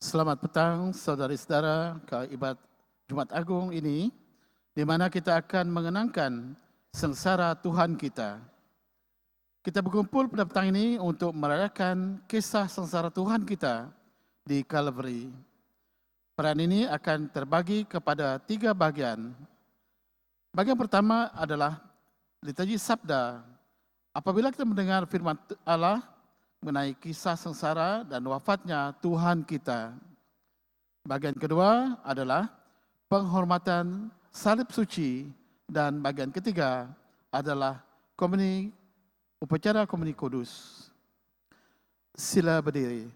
Selamat petang, saudara-saudara, ke ibadat Jumat Agung ini, di mana kita akan mengenangkan sengsara Tuhan kita. Kita berkumpul pada petang ini untuk merayakan kisah sengsara Tuhan kita di Calvary. Peran ini akan terbagi kepada 3 bagian. Bagian pertama adalah liturgi sabda. Apabila kita mendengar firman Allah mengenai kisah sengsara dan wafatnya Tuhan kita. Bagian kedua adalah penghormatan salib suci dan bagian ketiga adalah upacara komuni kudus. Sila berdiri.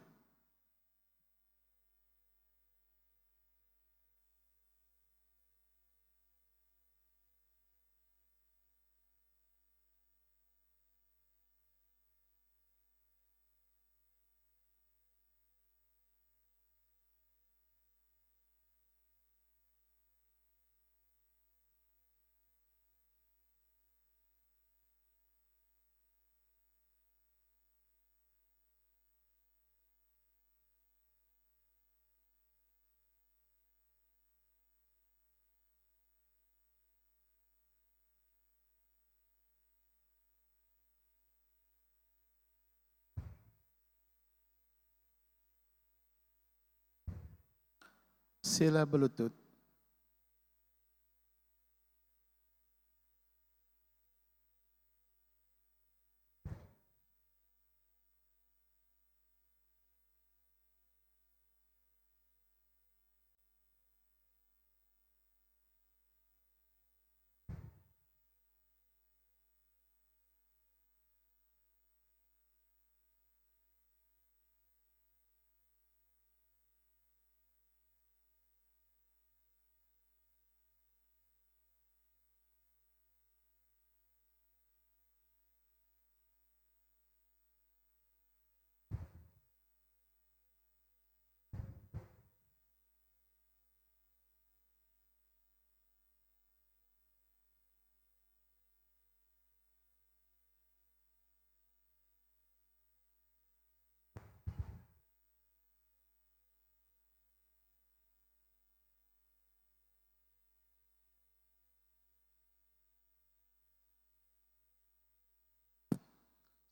Sila berlutut.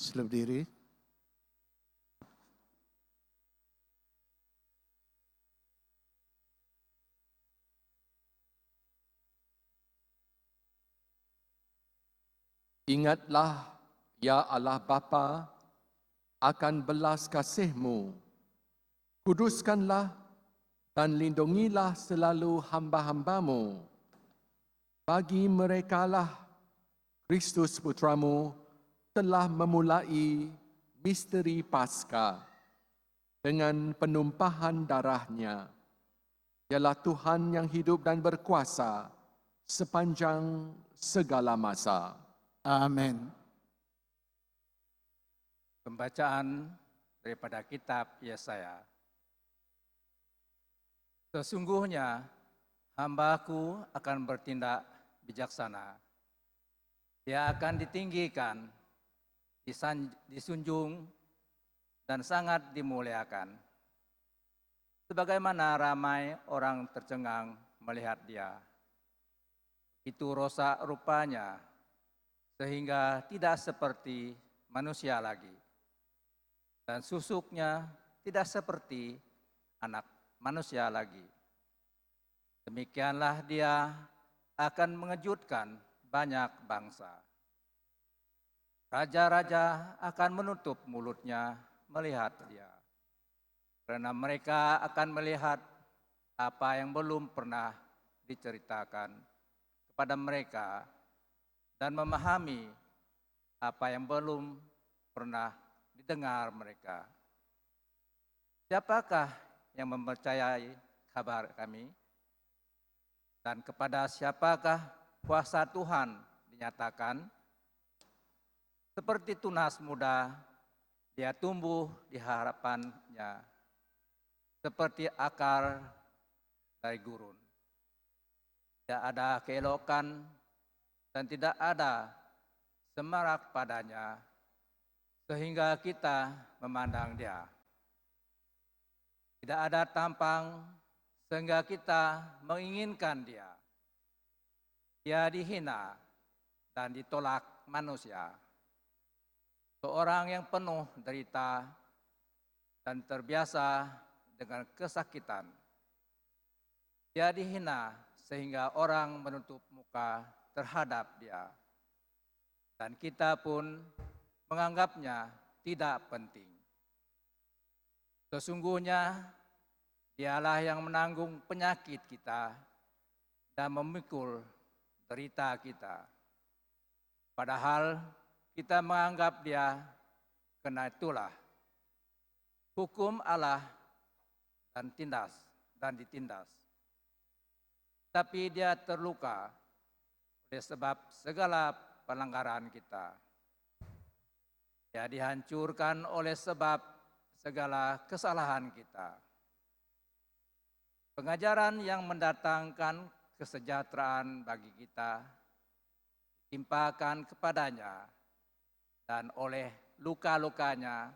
Sila berdiri. Ingatlah, ya Allah Bapa, akan belas kasih-Mu. Kuduskanlah dan lindungilah selalu hamba-hamba-Mu. Bagi merekalah Kristus Putra-Mu telah memulai misteri Paskah dengan penumpahan darah-Nya. Ialah Tuhan yang hidup dan berkuasa sepanjang segala masa. Amin. Pembacaan daripada kitab Yesaya. Sesungguhnya hamba-Ku akan bertindak bijaksana. Dia akan ditinggikan, disunjung, dan sangat dimuliakan. Sebagaimana ramai orang tercengang melihat dia. Itu rosak rupanya, sehingga tidak seperti manusia lagi. Dan susuknya tidak seperti anak manusia lagi. Demikianlah dia akan mengejutkan banyak bangsa. Raja-raja akan menutup mulutnya melihat dia. Karena mereka akan melihat apa yang belum pernah diceritakan kepada mereka dan memahami apa yang belum pernah didengar mereka. Siapakah yang mempercayai kabar kami? Dan kepada siapakah kuasa Tuhan dinyatakan? Seperti tunas muda, dia tumbuh di harapannya, seperti akar dari gurun. Tidak ada keelokan dan tidak ada semarak padanya, sehingga kita memandang dia. Tidak ada tampang sehingga kita menginginkan dia. Dia dihina dan ditolak manusia. Seorang yang penuh derita dan terbiasa dengan kesakitan. Dia dihina sehingga orang menutup muka terhadap dia. Dan kita pun menganggapnya tidak penting. Sesungguhnya dialah yang menanggung penyakit kita dan memikul derita kita. Padahal kita menganggap dia, karena itulah hukum Allah dan ditindas. Tapi dia terluka oleh sebab segala pelanggaran kita. Dia dihancurkan oleh sebab segala kesalahan kita. Pengajaran yang mendatangkan kesejahteraan bagi kita timpakan kepadanya, dan oleh luka-lukanya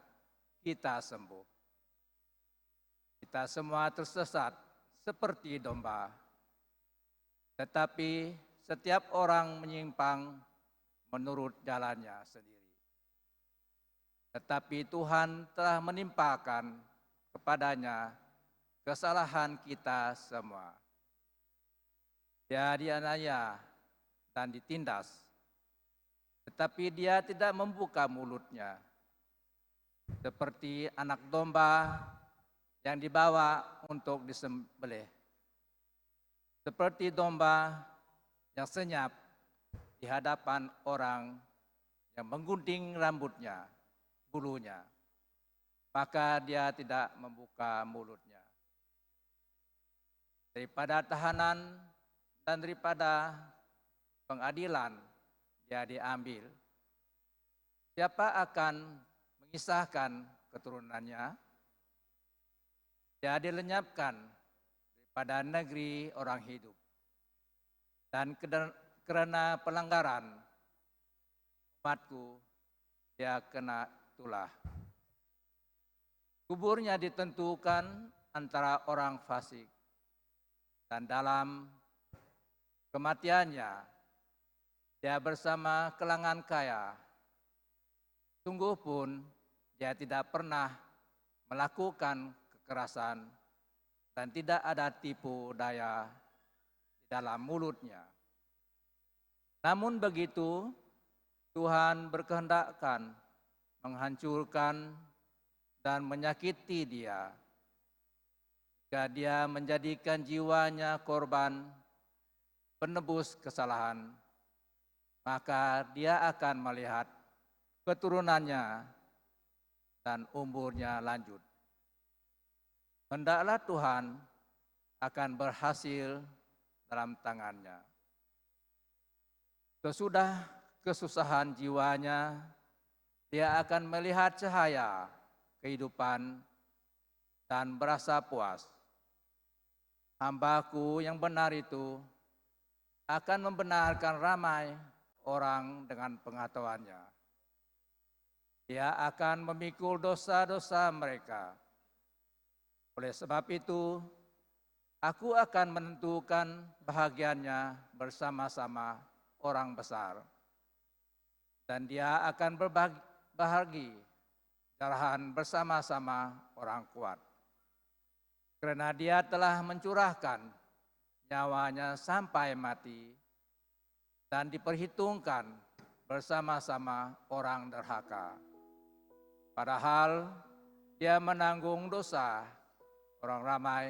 kita sembuh. Kita semua tersesat seperti domba, tetapi setiap orang menyimpang menurut jalannya sendiri. Tetapi Tuhan telah menimpakan kepadanya kesalahan kita semua. Dia dianiaya dan ditindas, tetapi dia tidak membuka mulutnya. Seperti anak domba yang dibawa untuk disembelih. Seperti domba yang senyap di hadapan orang yang menggunting rambutnya, bulunya, maka dia tidak membuka mulutnya. Daripada tahanan dan daripada pengadilan dia diambil. Siapa akan mengisahkan keturunannya? Dia dilenyapkan daripada negeri orang hidup. Dan karena pelanggaran umatku, dia kena tulah. Kuburnya ditentukan antara orang fasik, dan dalam kematiannya dia bersama kalangan kaya. Sungguh pun dia tidak pernah melakukan kekerasan dan tidak ada tipu daya di dalam mulutnya. Namun begitu, Tuhan berkehendakkan menghancurkan dan menyakiti dia. Jika dia menjadikan jiwanya korban penebus kesalahan, maka dia akan melihat keturunannya dan umurnya lanjut. Hendaklah Tuhan akan berhasil dalam tangannya. Sesudah kesusahan jiwanya, dia akan melihat cahaya kehidupan dan berasa puas. Hambaku yang benar itu akan membenarkan ramai orang dengan pengetahuannya. Dia akan memikul dosa-dosa mereka. Oleh sebab itu, aku akan menentukan bahagiannya bersama-sama orang besar. Dan dia akan berbagi jarahan bersama-sama orang kuat. Karena dia telah mencurahkan nyawanya sampai mati dan diperhitungkan bersama-sama orang derhaka. Padahal dia menanggung dosa orang ramai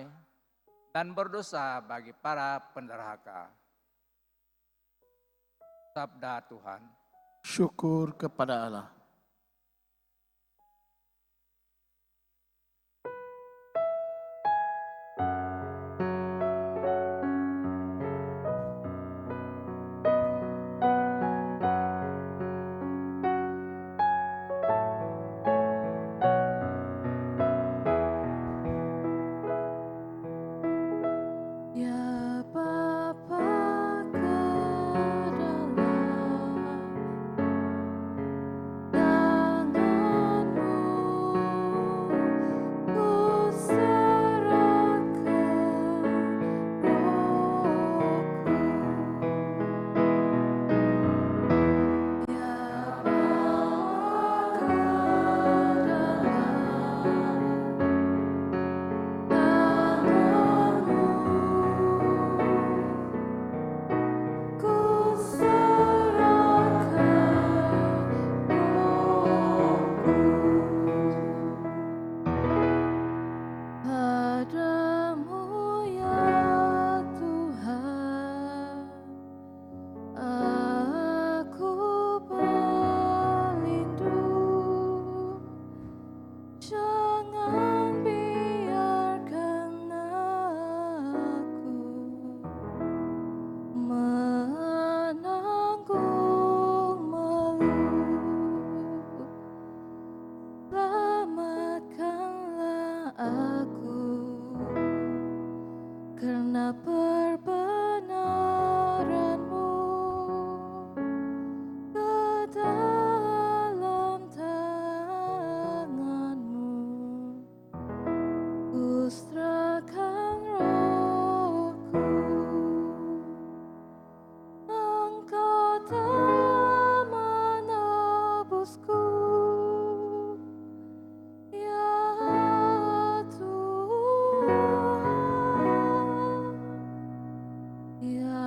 dan berdosa bagi para penderhaka. Sabda Tuhan. Syukur kepada Allah. Ya Bapa ke dalam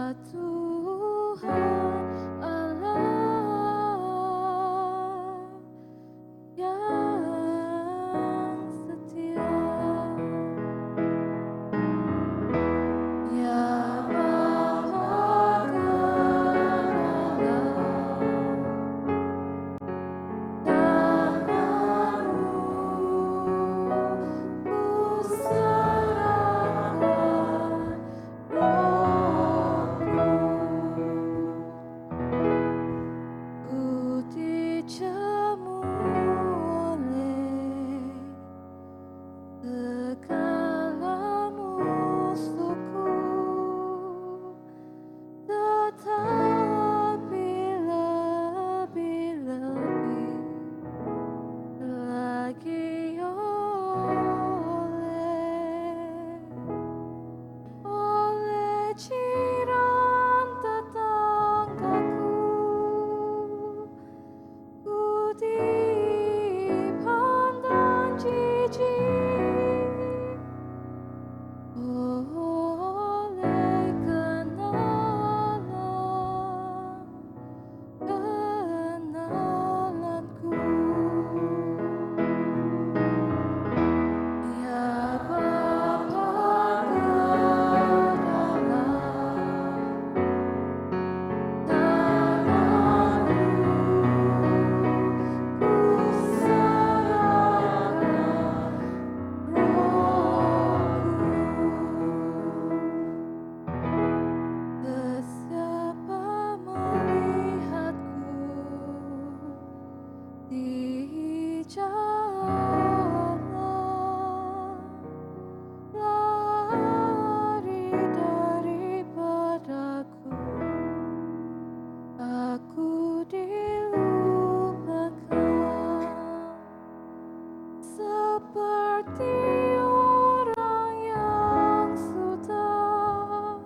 Tuhan Allah yang setia. Ya Bapa ku serahkan ku dijamu oleh segala musuhku, tetapi lebih-lebih lagi oleh jiran tetanggaku, ku dipandang jijik oleh kenalanku. Ya Bapa ku serahkan Siapa melihatku di jalan, lari daripadaku, aku dilupakan seperti orang yang sudah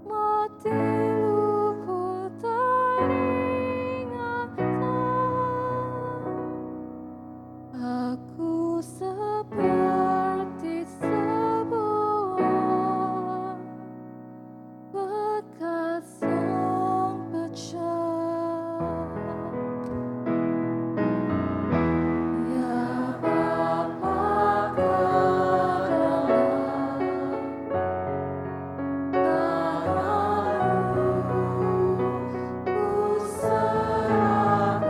mati luput teringatan. Aku seperti sebuah bekas yang pecah. Ya Bapa ku serahkan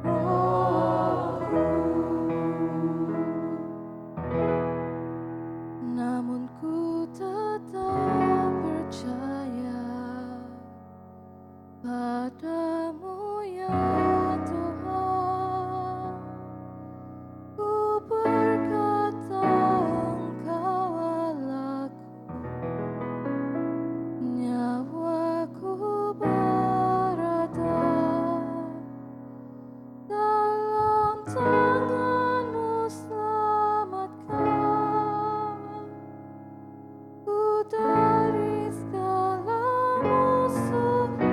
rohku. Namun ku tetap percaya padamu ya Tuhan. Ku berkata Engkau Allahku, nyawaku berada dalam tangan-Mu, selamatkan ku dari segala musuhku.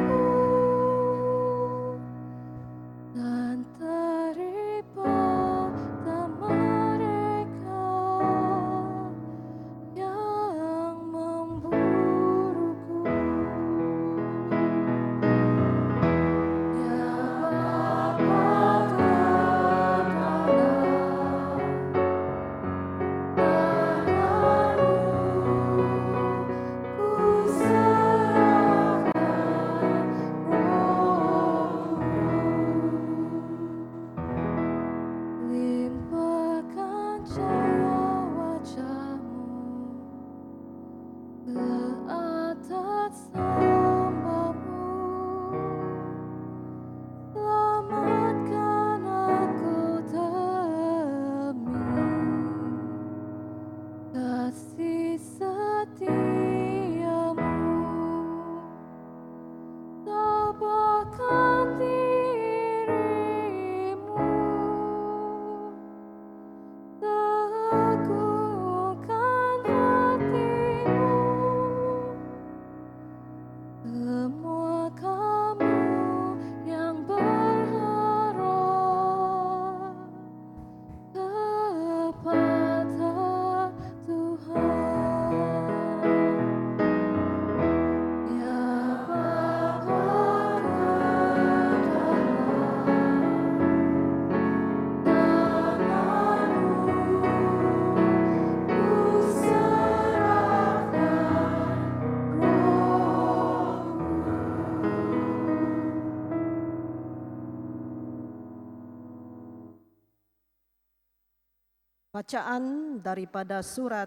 Bacaan daripada surat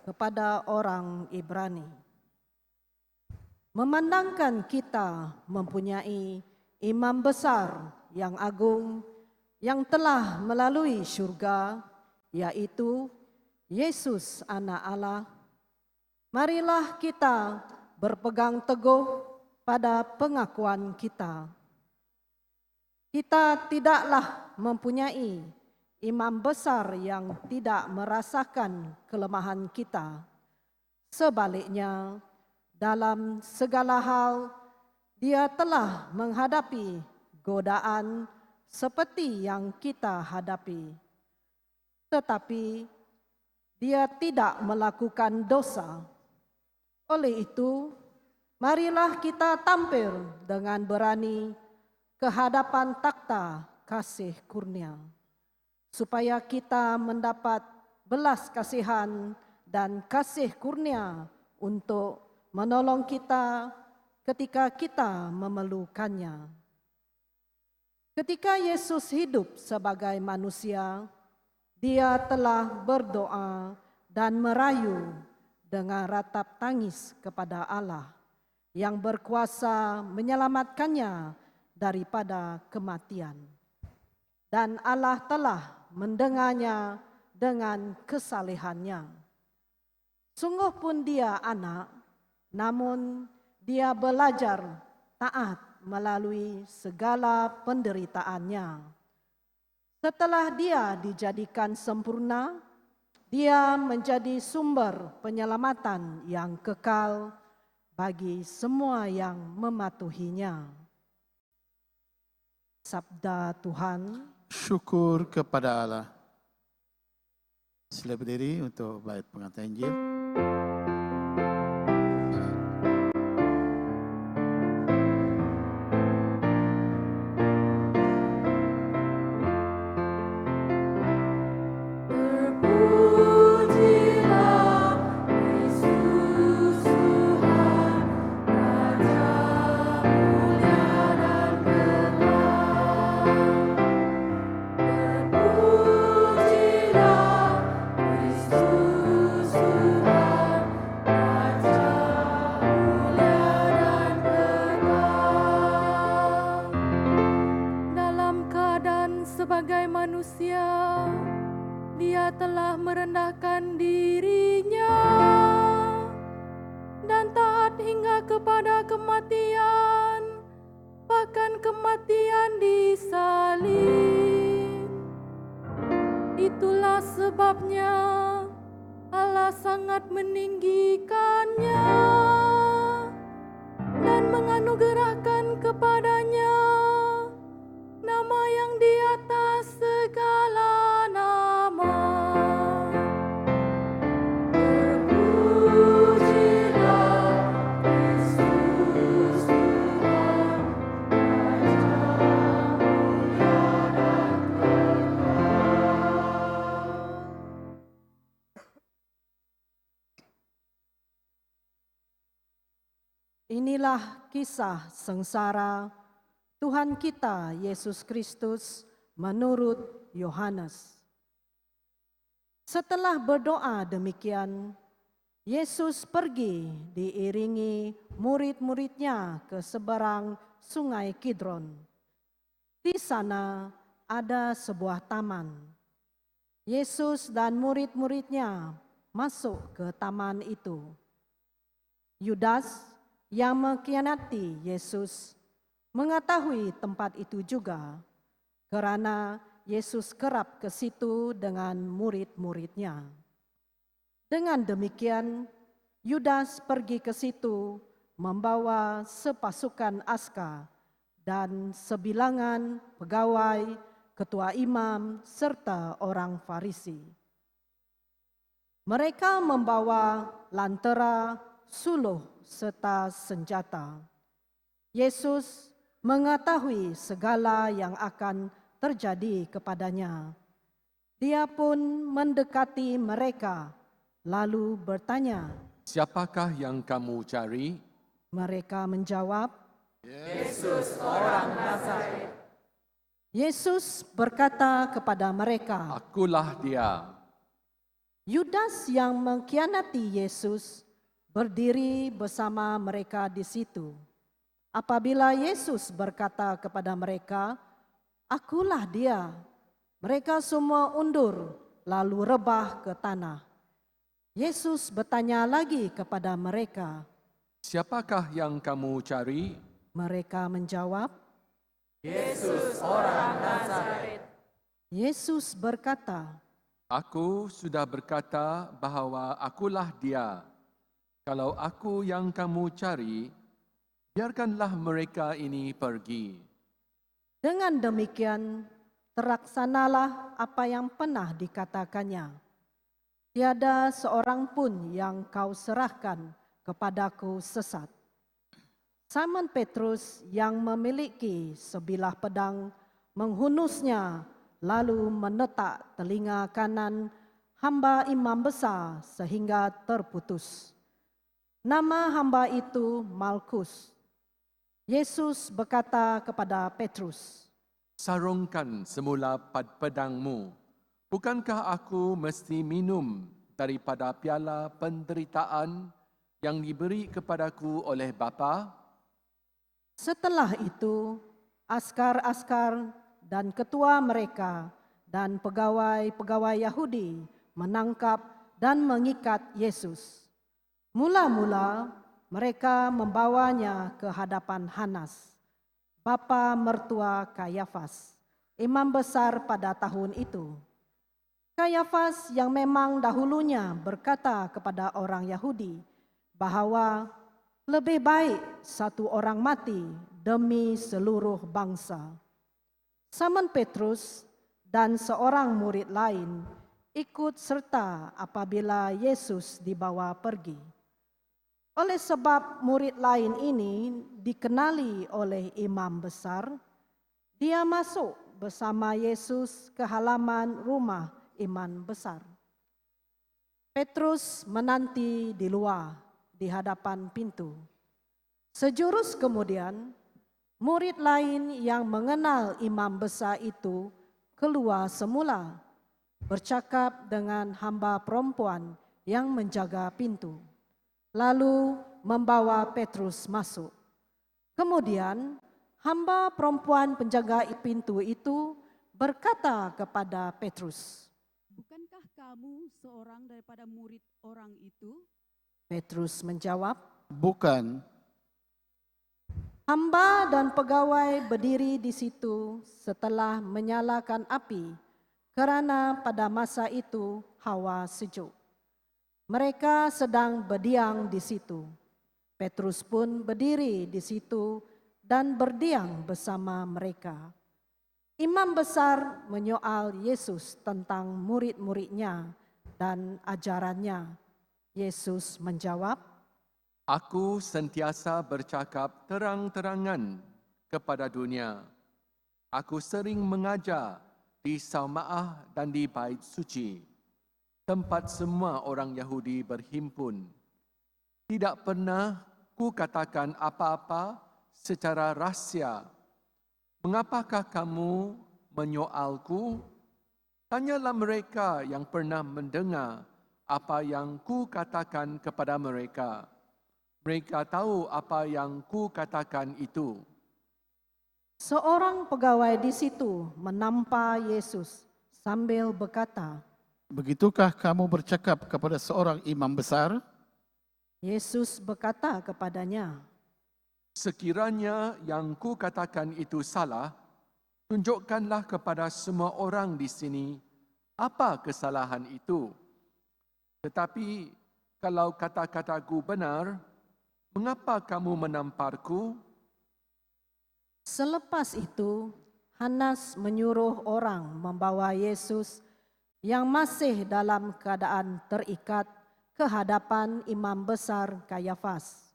kepada orang Ibrani. Memandangkan kita mempunyai imam besar yang agung yang telah melalui syurga, yaitu Yesus Anak Allah, marilah kita berpegang teguh pada pengakuan kita. Kita tidaklah mempunyai imam besar yang tidak merasakan kelemahan kita. Sebaliknya, dalam segala hal, Dia telah menghadapi godaan seperti yang kita hadapi. Tetapi Dia tidak melakukan dosa. Oleh itu, marilah kita tampil dengan berani ke hadapan takhta kasih kurnia, supaya kita mendapat belas kasihan dan kasih kurnia untuk menolong kita ketika kita memerlukannya. Ketika Yesus hidup sebagai manusia, Dia telah berdoa dan merayu dengan ratap tangis kepada Allah yang berkuasa menyelamatkannya daripada kematian. Dan Allah telah mendengarnya dengan kesalehannya. Sungguh pun Dia anak, namun Dia belajar taat melalui segala penderitaannya. Setelah Dia dijadikan sempurna, Dia menjadi sumber penyelamatan yang kekal bagi semua yang mematuhinya. Sabda Tuhan. Syukur kepada Allah. Sila berdiri untuk bait pengantar Injil. Sebagai manusia, Dia telah merendahkan dirinya dan taat hingga kepada kematian, bahkan kematian di salib. Itulah sebabnya Allah sangat meninggikannya dan menganugerahkan kepadanya nama yang di atas segala nama. Terpujilah Kristus Tuhan, Raja mulia dan kekal. Inilah kisah sengsara Tuhan kita Yesus Kristus menurut Yohanes. Setelah berdoa demikian, Yesus pergi diiringi murid-muridnya ke seberang sungai Kidron. Di sana ada sebuah taman. Yesus dan murid-muridnya masuk ke taman itu. Yudas yang mengkhianati Yesus mengetahui tempat itu juga, karena Yesus kerap ke situ dengan murid-muridnya. Dengan demikian, Yudas pergi ke situ membawa sepasukan askar dan sebilangan pegawai, ketua imam, serta orang Farisi. Mereka membawa lantera, suluh, serta senjata. Yesus mengetahui segala yang akan terjadi kepadanya. Dia pun mendekati mereka, lalu bertanya, Siapakah yang kamu cari? Mereka menjawab, Yesus orang Nazaret. Yesus berkata kepada mereka, Akulah dia. Yudas yang mengkhianati Yesus berdiri bersama mereka di situ. Apabila Yesus berkata kepada mereka, "Akulah dia," mereka semua undur lalu rebah ke tanah. Yesus bertanya lagi kepada mereka. Siapakah yang kamu cari? Mereka menjawab, Yesus orang Nazaret. Yesus berkata, Aku sudah berkata bahawa akulah dia. Kalau aku yang kamu cari, biarkanlah mereka ini pergi. dengan demikian terlaksanalah apa yang pernah dikatakannya. Tiada seorang pun yang kau serahkan kepadaku sesat. Simon Petrus yang memiliki sebilah pedang menghunusnya lalu menetak telinga kanan hamba imam besar sehingga terputus. Nama hamba itu Malkus. Yesus berkata kepada Petrus, Sarungkan semula pedangmu. Bukankah aku mesti minum daripada piala penderitaan yang diberi kepadaku oleh Bapa? setelah itu askar-askar dan ketua mereka dan pegawai-pegawai Yahudi menangkap dan mengikat Yesus. Mula-mula mereka membawanya ke hadapan Hanas, bapa mertua Kayafas, imam besar pada tahun itu. Kayafas yang memang dahulunya berkata kepada orang Yahudi bahawa lebih baik satu orang mati demi seluruh bangsa. Simon Petrus dan seorang murid lain ikut serta apabila Yesus dibawa pergi. Oleh sebab murid lain ini dikenali oleh imam besar, dia masuk bersama Yesus ke halaman rumah imam besar. Petrus menanti di luar di hadapan pintu. Sejurus kemudian, murid lain yang mengenal imam besar itu keluar semula, bercakap dengan hamba perempuan yang menjaga pintu, lalu membawa Petrus masuk. Kemudian, hamba perempuan penjaga pintu itu berkata kepada Petrus, "Bukankah kamu seorang daripada murid orang itu?" Petrus menjawab, Bukan. hamba dan pegawai berdiri di situ setelah menyalakan api, kerana pada masa itu hawa sejuk. Mereka sedang berdiam di situ. Petrus pun berdiri di situ dan berdiam bersama mereka. Imam besar menyoal Yesus tentang murid-muridnya dan ajarannya. Yesus menjawab, Aku sentiasa bercakap terang-terangan kepada dunia. Aku sering mengajar di Saumaah dan di Bait Suci, tempat semua orang Yahudi berhimpun. Tidak pernah ku katakan apa-apa secara rahsia. Mengapakah kamu menyoalku? Tanyalah mereka yang pernah mendengar apa yang ku katakan kepada mereka. Mereka tahu apa yang ku katakan itu. seorang pegawai di situ menampa Yesus sambil berkata, Begitukah kamu bercakap kepada seorang imam besar? Yesus berkata kepadanya, Sekiranya yang ku katakan itu salah, tunjukkanlah kepada semua orang di sini apa kesalahan itu. Tetapi kalau kata-kataku benar, mengapa kamu menamparku? Selepas itu, Hanas menyuruh orang membawa Yesus yang masih dalam keadaan terikat ke hadapan imam besar Kayafas.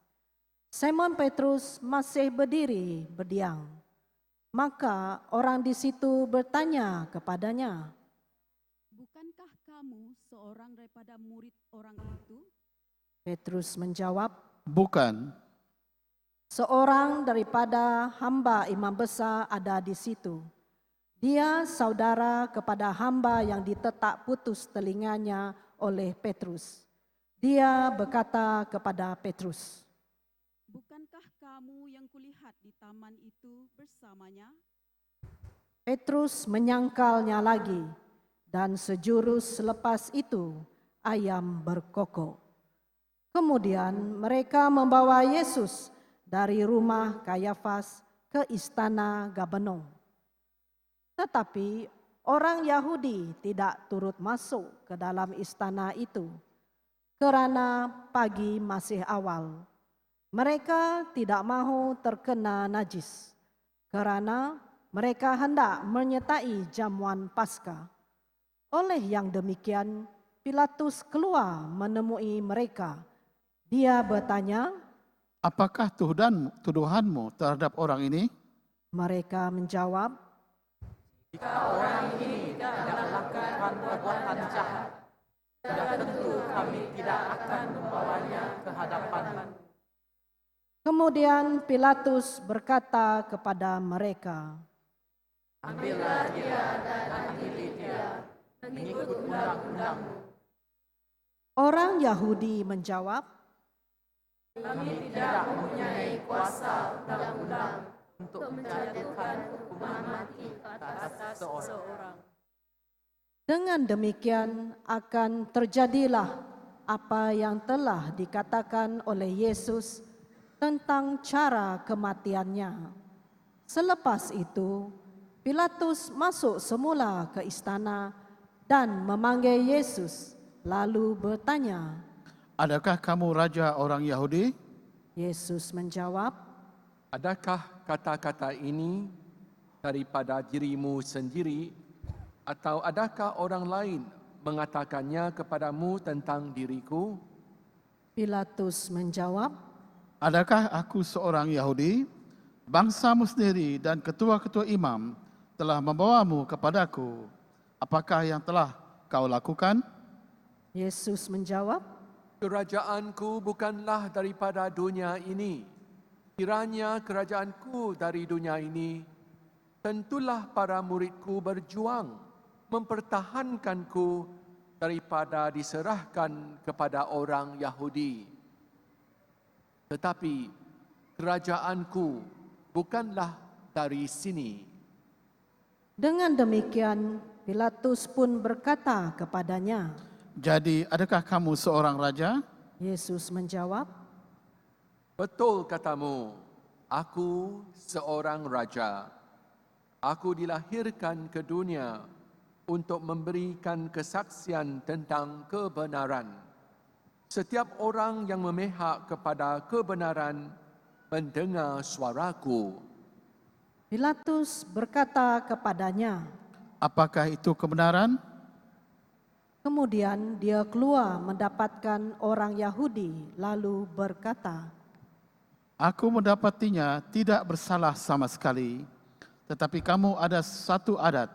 Simon Petrus masih berdiri berdiam. Maka orang di situ bertanya kepadanya, "Bukankah kamu seorang daripada murid orang itu?" Petrus menjawab, Bukan. seorang daripada hamba imam besar ada di situ. Dia saudara kepada hamba yang ditetak putus telinganya oleh Petrus. Dia berkata kepada Petrus, Bukankah kamu yang kulihat di taman itu bersamanya? Petrus menyangkalnya lagi, dan sejurus selepas itu ayam berkokok. Kemudian mereka membawa Yesus dari rumah Kayafas ke istana Gabenong. Tetapi orang Yahudi tidak turut masuk ke dalam istana itu, karena pagi masih awal. Mereka tidak mahu terkena najis, karena mereka hendak menyertai jamuan Paskah. Oleh yang demikian, Pilatus keluar menemui mereka. Dia bertanya, apakah tuduhanmu terhadap orang ini? mereka menjawab, Jika orang ini tidak melakukan perbuatan jahat, sudah tentu kami tidak akan membawanya ke hadapan. Kemudian Pilatus berkata kepada mereka, Ambillah dia dan adili dia mengikut undang-undangmu. orang Yahudi menjawab, Kami tidak mempunyai kuasa undang-undang untuk menjatuhkan hukuman mati atas seseorang. dengan demikian akan terjadilah apa yang telah dikatakan oleh Yesus tentang cara kematiannya. Selepas itu, Pilatus masuk semula ke istana dan memanggil Yesus, lalu bertanya. Adakah kamu raja orang Yahudi? Yesus menjawab, Adakah kata-kata ini daripada dirimu sendiri, atau adakah orang lain mengatakannya kepadamu tentang diriku? Pilatus menjawab, Adakah aku seorang Yahudi? Bangsamu sendiri dan ketua-ketua imam telah membawamu kepadaku. Apakah yang telah kau lakukan? Yesus menjawab, Kerajaanku bukanlah daripada dunia ini. Kiranya kerajaanku dari dunia ini, tentulah para muridku berjuang mempertahankanku daripada diserahkan kepada orang Yahudi. Tetapi kerajaanku bukanlah dari sini. dengan demikian Pilatus pun berkata kepadanya. Jadi adakah kamu seorang raja? Yesus menjawab, Betul katamu, aku seorang raja. Aku dilahirkan ke dunia untuk memberikan kesaksian tentang kebenaran. Setiap orang yang memihak kepada kebenaran mendengar suaraku. Pilatus berkata kepadanya. Apakah itu kebenaran? Kemudian dia keluar mendapatkan orang Yahudi, lalu berkata, Aku mendapatinya tidak bersalah sama sekali. Tetapi kamu ada satu adat,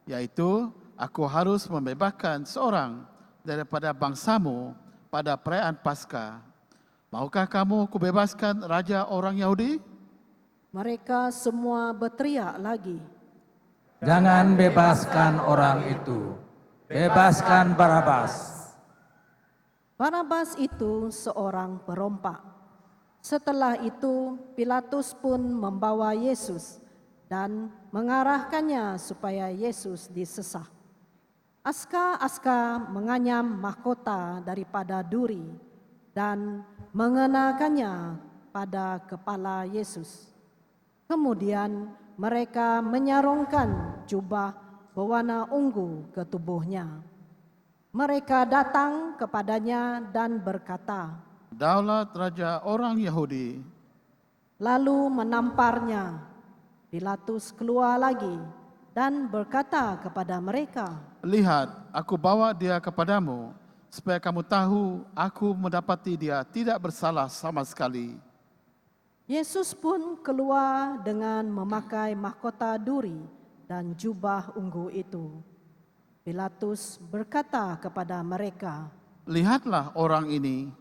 yaitu aku harus membebaskan seorang daripada bangsamu pada perayaan Paskah. Maukah kamu kubebaskan raja orang Yahudi? mereka semua berteriak lagi. Jangan bebaskan orang itu. Bebaskan Barabas. Barabas itu seorang perompak. Setelah itu Pilatus pun membawa Yesus dan mengarahkannya supaya Yesus disesah. Askar-askar menganyam mahkota daripada duri dan mengenakannya pada kepala Yesus. Kemudian mereka menyarungkan jubah berwarna ungu ke tubuhnya. Mereka datang kepadanya dan berkata, Daulat raja orang Yahudi. lalu menamparnya. Pilatus keluar lagi dan berkata kepada mereka, Lihat, aku bawa dia kepadamu, supaya kamu tahu aku mendapati dia tidak bersalah sama sekali. Yesus pun keluar dengan memakai mahkota duri dan jubah ungu itu. Pilatus berkata kepada mereka, Lihatlah orang ini.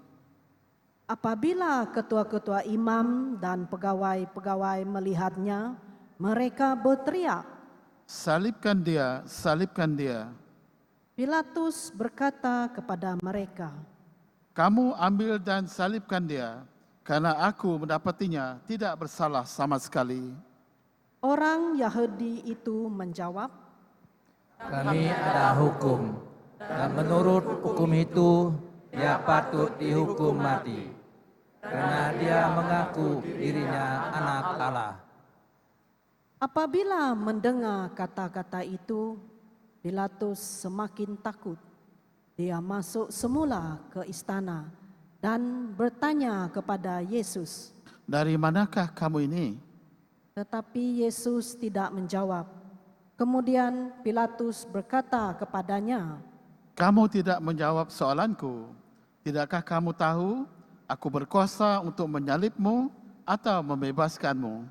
apabila ketua-ketua imam dan pegawai-pegawai melihatnya, mereka berteriak. Salibkan dia, salibkan dia. Pilatus berkata kepada mereka, "Kamu ambil dan salibkan dia, karena aku mendapatinya tidak bersalah sama sekali." orang Yahudi itu menjawab, Kami ada hukum, dan menurut hukum itu dia patut dihukum mati, karena dia mengaku dirinya anak Allah. apabila mendengar kata-kata itu, Pilatus semakin takut. Dia masuk semula ke istana dan bertanya kepada Yesus. "Dari manakah kamu ini?" Tetapi Yesus tidak menjawab. Kemudian Pilatus berkata kepadanya, "Kamu tidak menjawab soalanku. Tidakkah kamu tahu aku berkuasa untuk menyalibmu atau membebaskanmu?"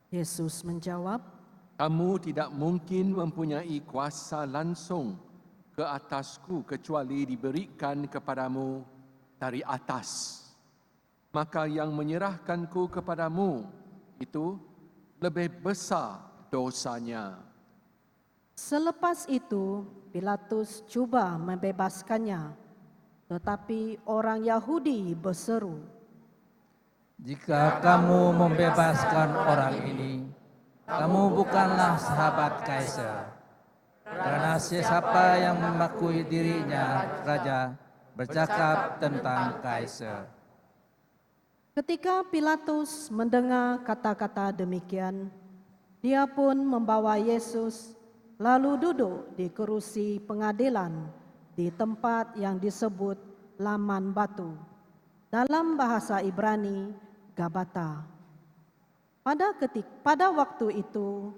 Yesus menjawab, Kamu tidak mungkin mempunyai kuasa langsung ke atasku kecuali diberikan kepadamu dari atas. Maka yang menyerahkanku kepadamu itu lebih besar dosanya. Selepas itu Pilatus coba membebaskannya, tetapi orang Yahudi berseru, Jika kamu membebaskan orang ini, kamu bukanlah sahabat Kaisar. Karena siapa yang mengakui dirinya raja bercakap tentang Kaisar. Ketika Pilatus mendengar kata-kata demikian, dia pun membawa Yesus lalu duduk di kerusi pengadilan di tempat yang disebut Laman Batu. Dalam bahasa Ibrani, Gabata. Pada waktu itu,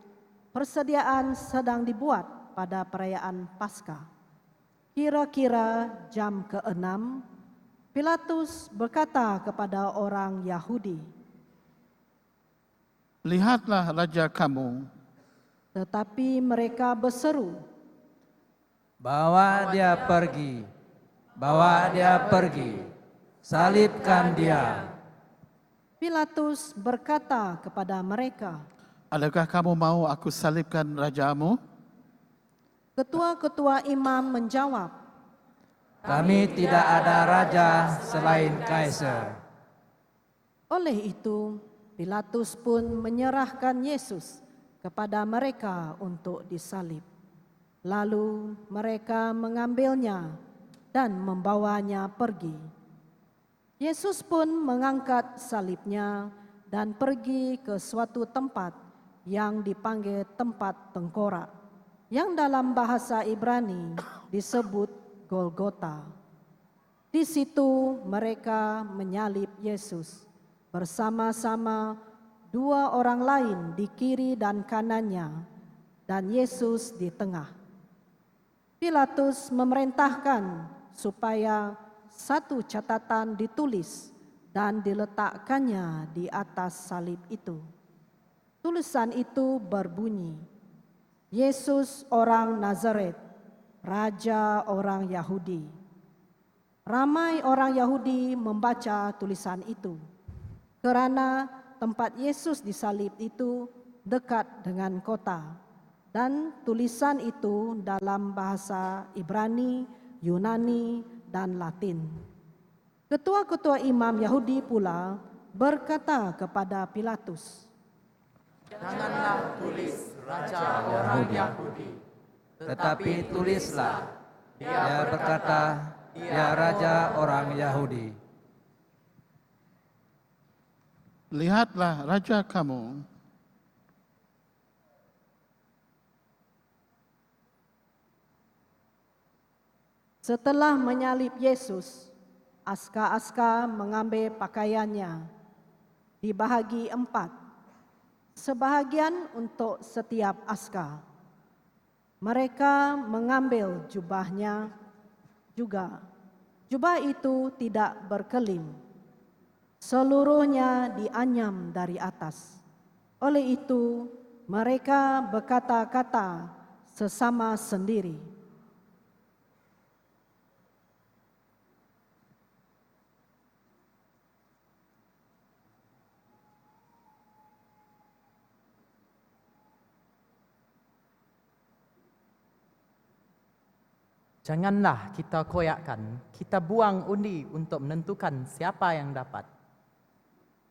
persediaan sedang dibuat pada perayaan Paskah. Kira-kira jam ke-6, Pilatus berkata kepada orang Yahudi, "Lihatlah raja kamu." tetapi mereka berseru, Bawa dia pergi, bawa dia pergi, salibkan dia. Pilatus berkata kepada mereka, "Adakah kamu mau aku salibkan rajamu?" ketua-ketua imam menjawab, Kami tidak ada raja selain Kaisar. oleh itu Pilatus pun menyerahkan Yesus kepada mereka untuk disalib. Lalu mereka mengambilnya dan membawanya pergi. Yesus pun mengangkat salibnya dan pergi ke suatu tempat yang dipanggil tempat tengkorak, yang dalam bahasa Ibrani disebut Golgota. Di situ mereka menyalib Yesus bersama-sama dua orang lain di kiri dan kanannya, dan Yesus di tengah. Pilatus memerintahkan supaya satu catatan ditulis dan diletakkannya di atas salib itu. Tulisan itu berbunyi, Yesus orang Nazaret, Raja orang Yahudi. Ramai orang Yahudi membaca tulisan itu, karena tempat Yesus disalib itu dekat dengan kota, dan tulisan itu dalam bahasa Ibrani, Yunani, dan Latin. Ketua-ketua imam Yahudi pula berkata kepada Pilatus, Janganlah tulis Raja orang Yahudi, Tetapi tulislah, dia berkata, dia raja orang Yahudi. "Lihatlah raja kamu." setelah menyalib Yesus, aska-aska mengambil pakaiannya, dibahagi 4, sebahagian untuk setiap aska. Mereka mengambil jubahnya juga. Jubah itu tidak berkelim, seluruhnya dianyam dari atas. Oleh itu, mereka berkata-kata sesama sendiri, Janganlah kita koyakkan, kita buang undi untuk menentukan siapa yang dapat.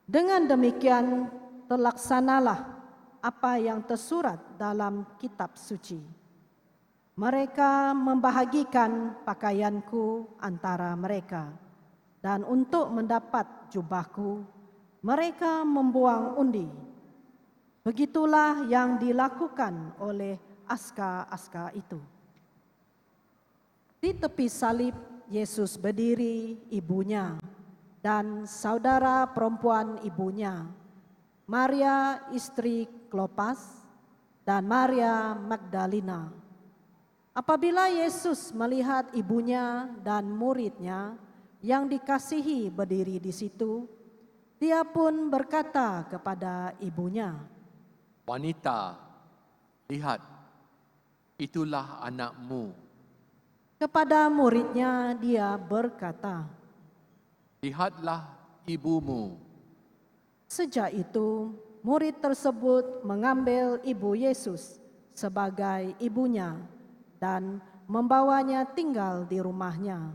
Dengan demikian, terlaksanalah apa yang tersurat dalam kitab suci. Mereka membahagikan pakaianku antara mereka, dan untuk mendapat jubahku, mereka membuang undi. Begitulah yang dilakukan oleh aska-aska itu. Di tepi salib, Yesus berdiri ibunya dan saudara perempuan ibunya, Maria istri Klopas dan Maria Magdalena. Apabila Yesus melihat ibunya dan muridnya yang dikasihi berdiri di situ, dia pun berkata kepada ibunya, Wanita, lihat, itulah anakmu. kepada muridnya dia berkata, Lihatlah ibumu. sejak itu murid tersebut mengambil ibu Yesus sebagai ibunya dan membawanya tinggal di rumahnya.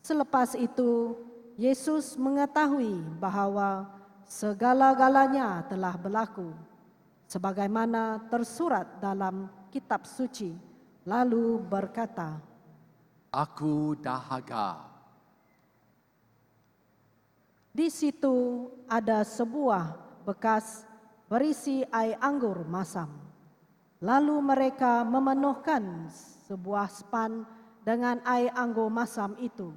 Selepas itu, Yesus mengetahui bahwa segala-galanya telah berlaku, sebagaimana tersurat dalam kitab suci, lalu berkata, Aku dahaga. di situ ada sebuah bekas berisi air anggur masam. Lalu mereka memenuhkan sebuah span dengan air anggur masam itu,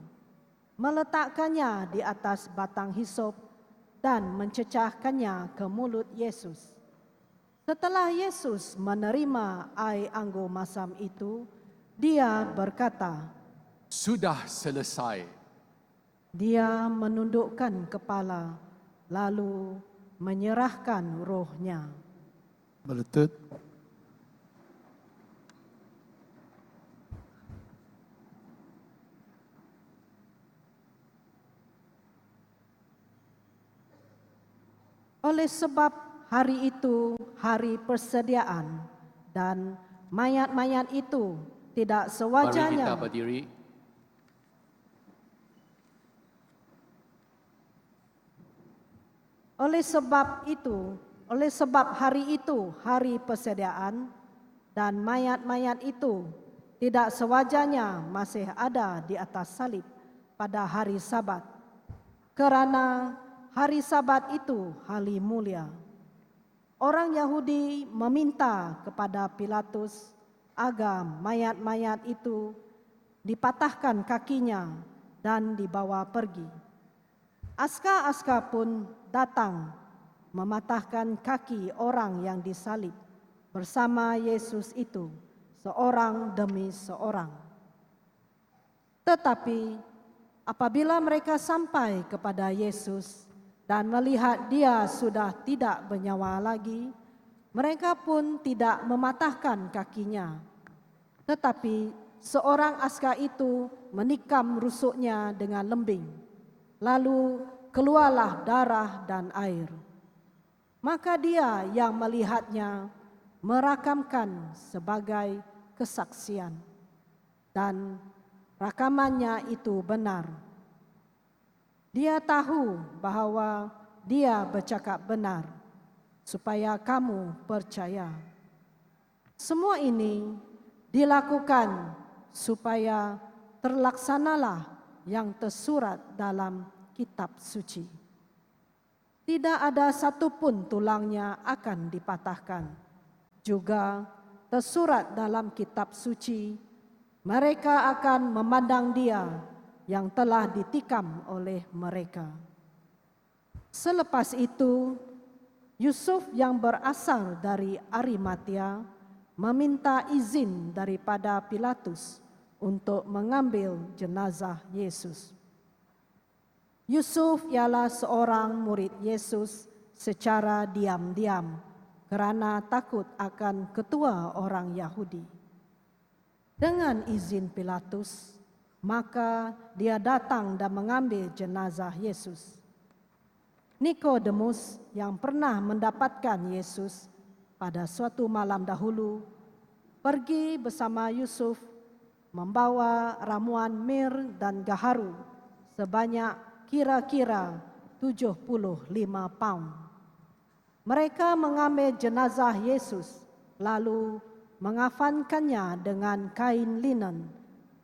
meletakkannya di atas batang hisop dan mencecahkannya ke mulut Yesus. Setelah Yesus menerima air anggur masam itu, dia berkata, Sudah selesai. dia menundukkan kepala, lalu menyerahkan rohnya. Berlutut. Oleh sebab hari itu hari persediaan dan mayat-mayat itu tidak Mari kita sewajarnya. berdiri. Oleh sebab hari itu hari persediaan dan mayat-mayat itu tidak sewajarnya masih ada di atas salib pada hari Sabat. Kerana hari Sabat itu hari mulia. Orang Yahudi meminta kepada Pilatus agar mayat-mayat itu dipatahkan kakinya dan dibawa pergi. Askar-askar pun datang mematahkan kaki orang yang disalib bersama Yesus itu, seorang demi seorang. Tetapi apabila mereka sampai kepada Yesus dan melihat dia sudah tidak bernyawa lagi, mereka pun tidak mematahkan kakinya. Tetapi seorang askar itu menikam rusuknya dengan lembing. Lalu keluarlah darah dan air. Maka dia yang melihatnya merakamkan sebagai kesaksian. Dan rakamannya itu benar. Dia tahu bahawa dia bercakap benar, supaya kamu percaya. Semua ini dilakukan supaya terlaksanalah yang tersurat dalam kitab suci. Tidak ada satupun tulangnya akan dipatahkan. Juga tersurat dalam kitab suci, mereka akan memandang dia yang telah ditikam oleh mereka. Selepas itu, Yusuf yang berasal dari Arimatea meminta izin daripada Pilatus untuk mengambil jenazah Yesus. Yusuf ialah seorang murid Yesus secara diam-diam kerana takut akan ketua orang Yahudi. Dengan izin Pilatus, maka dia datang dan mengambil jenazah Yesus. Nikodemus yang pernah mendapatkan Yesus pada suatu malam dahulu pergi bersama Yusuf membawa ramuan mir dan gaharu sebanyak kira-kira 75 paun. Mereka mengambil jenazah Yesus lalu mengafankannya dengan kain linen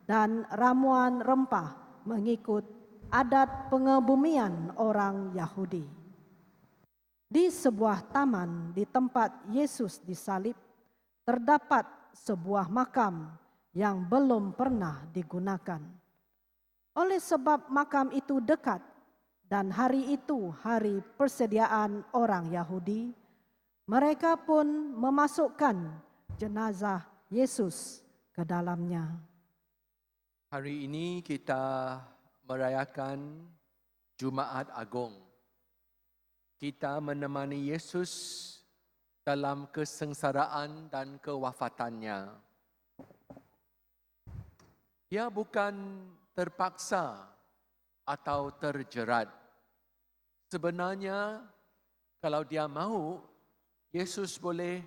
dan ramuan rempah mengikut adat pengebumian orang Yahudi. Di sebuah taman di tempat Yesus disalib, terdapat sebuah makam yang belum pernah digunakan. Oleh sebab makam itu dekat dan hari itu hari persediaan orang Yahudi, mereka pun memasukkan jenazah Yesus ke dalamnya. Hari ini kita merayakan Jumaat Agung. Kita menemani Yesus dalam kesengsaraan dan kewafatannya. Dia bukan terpaksa atau terjerat. Sebenarnya, kalau dia mahu, Yesus boleh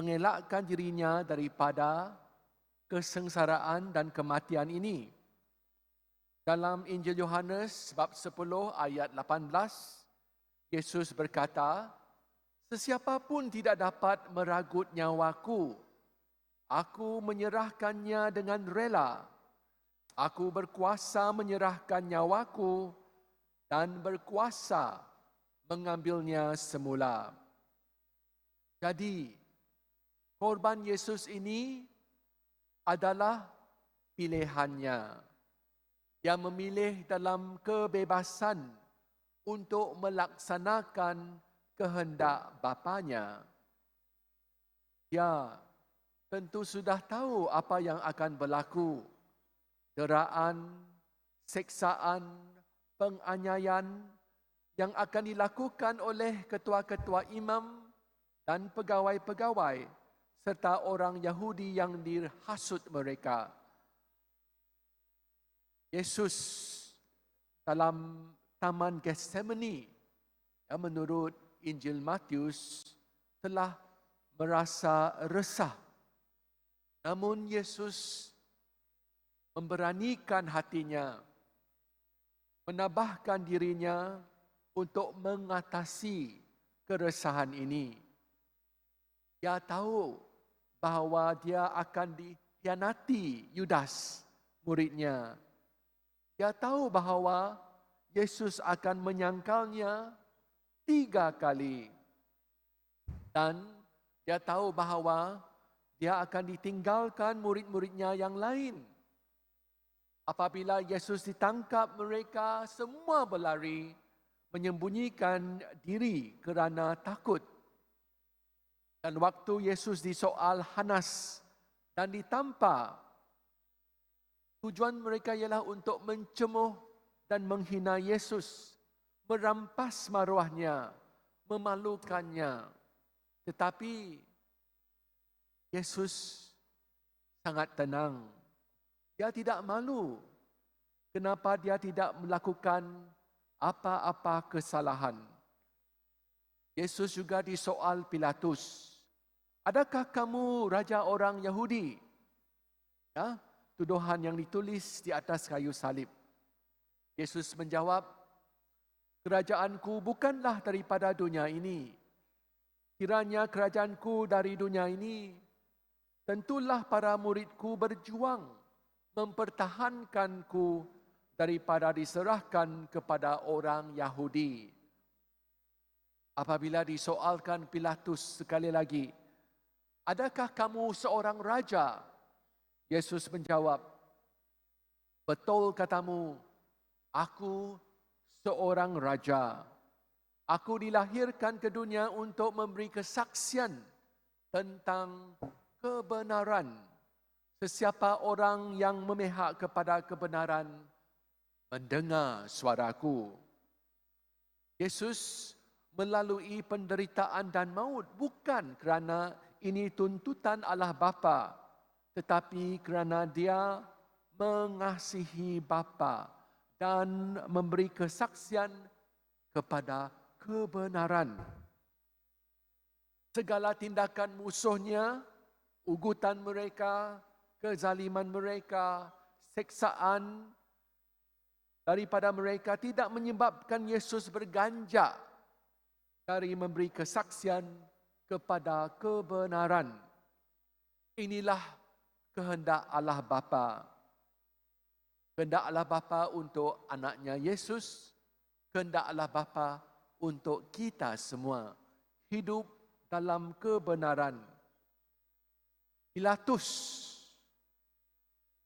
mengelakkan dirinya daripada kesengsaraan dan kematian ini. Dalam Injil Yohanes bab 10 ayat 18, Yesus berkata, "Sesiapa pun tidak dapat meragut nyawaku. Aku menyerahkannya dengan rela. Aku berkuasa menyerahkan nyawaku dan berkuasa mengambilnya semula." Jadi, korban Yesus ini adalah pilihannya. Dia memilih dalam kebebasan untuk melaksanakan kehendak Bapanya. Dia tentu sudah tahu apa yang akan berlaku. Deraan, seksaan, penganiayaan yang akan dilakukan oleh ketua-ketua imam dan pegawai-pegawai serta orang Yahudi yang dihasut mereka. Yesus dalam Taman Getsemani, menurut Injil Matius, telah merasa resah. Namun Yesus memberanikan hatinya, menabahkan dirinya untuk mengatasi keresahan ini. Dia tahu bahawa dia akan dikhianati Yudas, muridnya. Dia tahu bahawa Yesus akan menyangkalnya 3 kali. Dan dia tahu bahawa dia akan ditinggalkan murid-muridnya yang lain. Apabila Yesus ditangkap, mereka semua berlari, menyembunyikan diri kerana takut. Dan waktu Yesus disoal Hanas dan ditampar, tujuan mereka ialah untuk mencemuh dan menghina Yesus, merampas maruahnya, memalukannya. Tetapi Yesus sangat tenang. Dia tidak malu. Kenapa dia tidak melakukan apa-apa kesalahan? Yesus juga disoal Pilatus. "Adakah kamu raja orang Yahudi?" Ya, tuduhan yang ditulis di atas kayu salib. Yesus menjawab, "Kerajaanku bukanlah daripada dunia ini. Kiranya kerajaanku dari dunia ini, tentulah para muridku berjuang mempertahankanku daripada diserahkan kepada orang Yahudi." Apabila disoalkan Pilatus sekali lagi, "Adakah kamu seorang raja?" Yesus menjawab, "Betul katamu, aku seorang raja. Aku dilahirkan ke dunia untuk memberi kesaksian tentang kebenaran. Sesiapa orang yang memihak kepada kebenaran mendengar suaraku." Yesus melalui penderitaan dan maut bukan kerana ini tuntutan Allah Bapa, tetapi kerana dia mengasihi Bapa dan memberi kesaksian kepada kebenaran. Segala tindakan musuhnya, ugutan mereka, kezaliman mereka, seksaan daripada mereka tidak menyebabkan Yesus berganjak dari memberi kesaksian kepada kebenaran. Inilah kehendak Allah Bapa. Kehendak Allah Bapa untuk anaknya Yesus, kehendak Allah Bapa untuk kita semua hidup dalam kebenaran. Pilatus,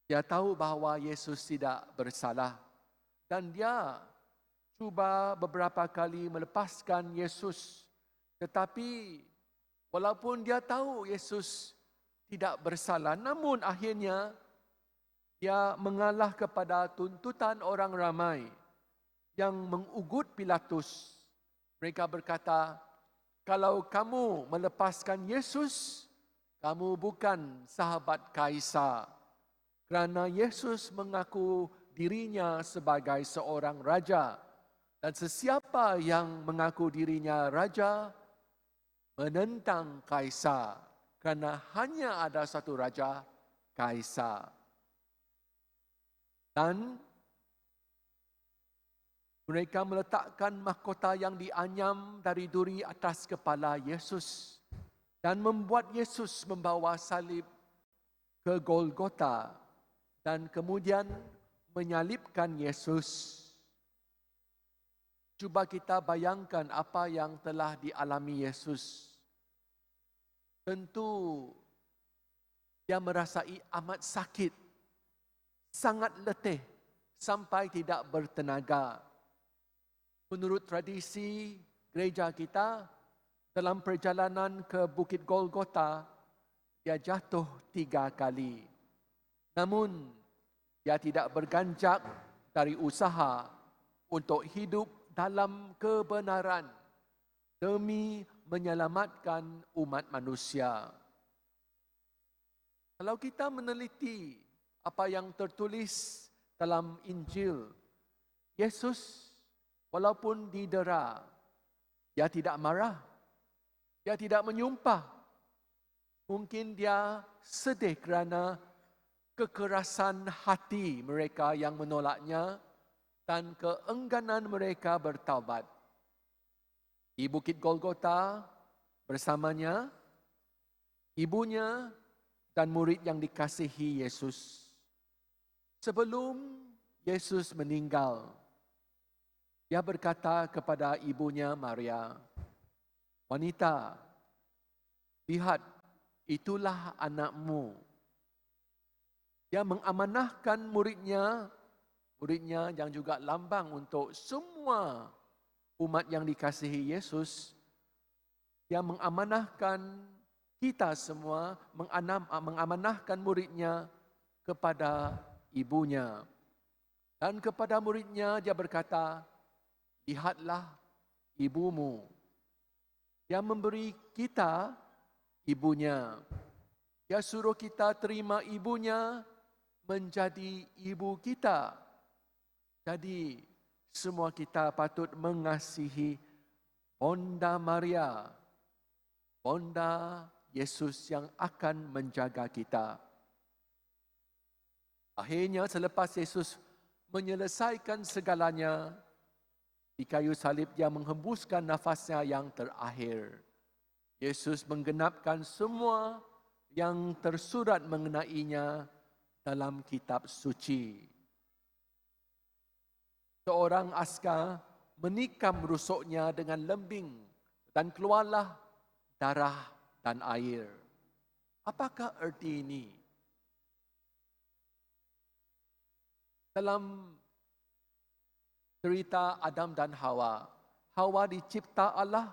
dia tahu bahawa Yesus tidak bersalah dan dia cuba beberapa kali melepaskan Yesus. Tetapi walaupun dia tahu Yesus tidak bersalah, namun akhirnya dia mengalah kepada tuntutan orang ramai yang mengugut Pilatus. Mereka berkata, kalau kamu melepaskan Yesus, kamu bukan sahabat Kaisar. Kerana Yesus mengaku dirinya sebagai seorang raja. Dan sesiapa yang mengaku dirinya raja, menentang Kaisar. Kerana hanya ada satu raja, Kaisar. Dan mereka meletakkan mahkota yang dianyam dari duri atas kepala Yesus. Dan membuat Yesus membawa salib ke Golgota. Dan kemudian menyalibkan Yesus. Cuba kita bayangkan apa yang telah dialami Yesus. Tentu dia merasai amat sakit, sangat letih sampai tidak bertenaga. Menurut tradisi gereja kita, dalam perjalanan ke Bukit Golgota, dia jatuh 3 kali. Namun, dia tidak berganjak dari usaha untuk hidup dalam kebenaran demi menyelamatkan umat manusia. Kalau kita meneliti apa yang tertulis dalam Injil, Yesus walaupun didera, dia tidak marah, dia tidak menyumpah. Mungkin dia sedih kerana kekerasan hati mereka yang menolaknya dan keengganan mereka bertaubat. Di Bukit Golgota bersamanya ibunya dan murid yang dikasihi Yesus. Sebelum Yesus meninggal, dia berkata kepada ibunya Maria, "Wanita, lihat, itulah anakmu." Dia mengamanahkan muridnya yang juga lambang untuk semua umat yang dikasihi Yesus. Dia mengamanahkan kita semua, mengamanahkan muridnya kepada ibunya. Dan kepada muridnya dia berkata, "Lihatlah ibumu." Dia memberi kita ibunya. Dia suruh kita terima ibunya menjadi ibu kita. Jadi semua kita patut mengasihi Bonda Maria, Bonda Yesus yang akan menjaga kita. Akhirnya selepas Yesus menyelesaikan segalanya, di kayu salib dia menghembuskan nafasnya yang terakhir. Yesus menggenapkan semua yang tersurat mengenainya dalam kitab suci. Seorang askar menikam rusuknya dengan lembing dan keluarlah darah dan air. Apakah erti ini? Dalam cerita Adam dan Hawa, Hawa dicipta Allah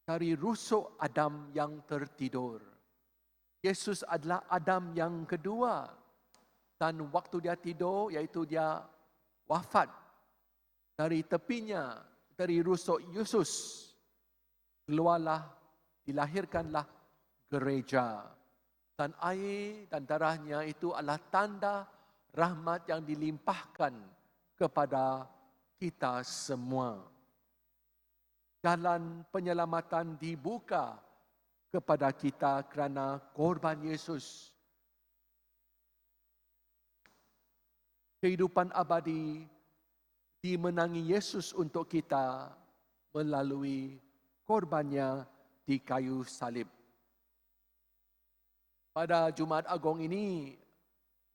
dari rusuk Adam yang tertidur. Yesus adalah Adam yang kedua. Dan waktu dia tidur, iaitu dia wafat dari tepinya, dari rusuk Yesus, keluarlah, dilahirkanlah gereja. Dan air dan darahnya itu adalah tanda rahmat yang dilimpahkan kepada kita semua. Jalan penyelamatan dibuka kepada kita kerana korban Yesus. kehidupan abadi dimenangi Yesus untuk kita melalui korbannya di kayu salib. Pada Jumaat Agung ini,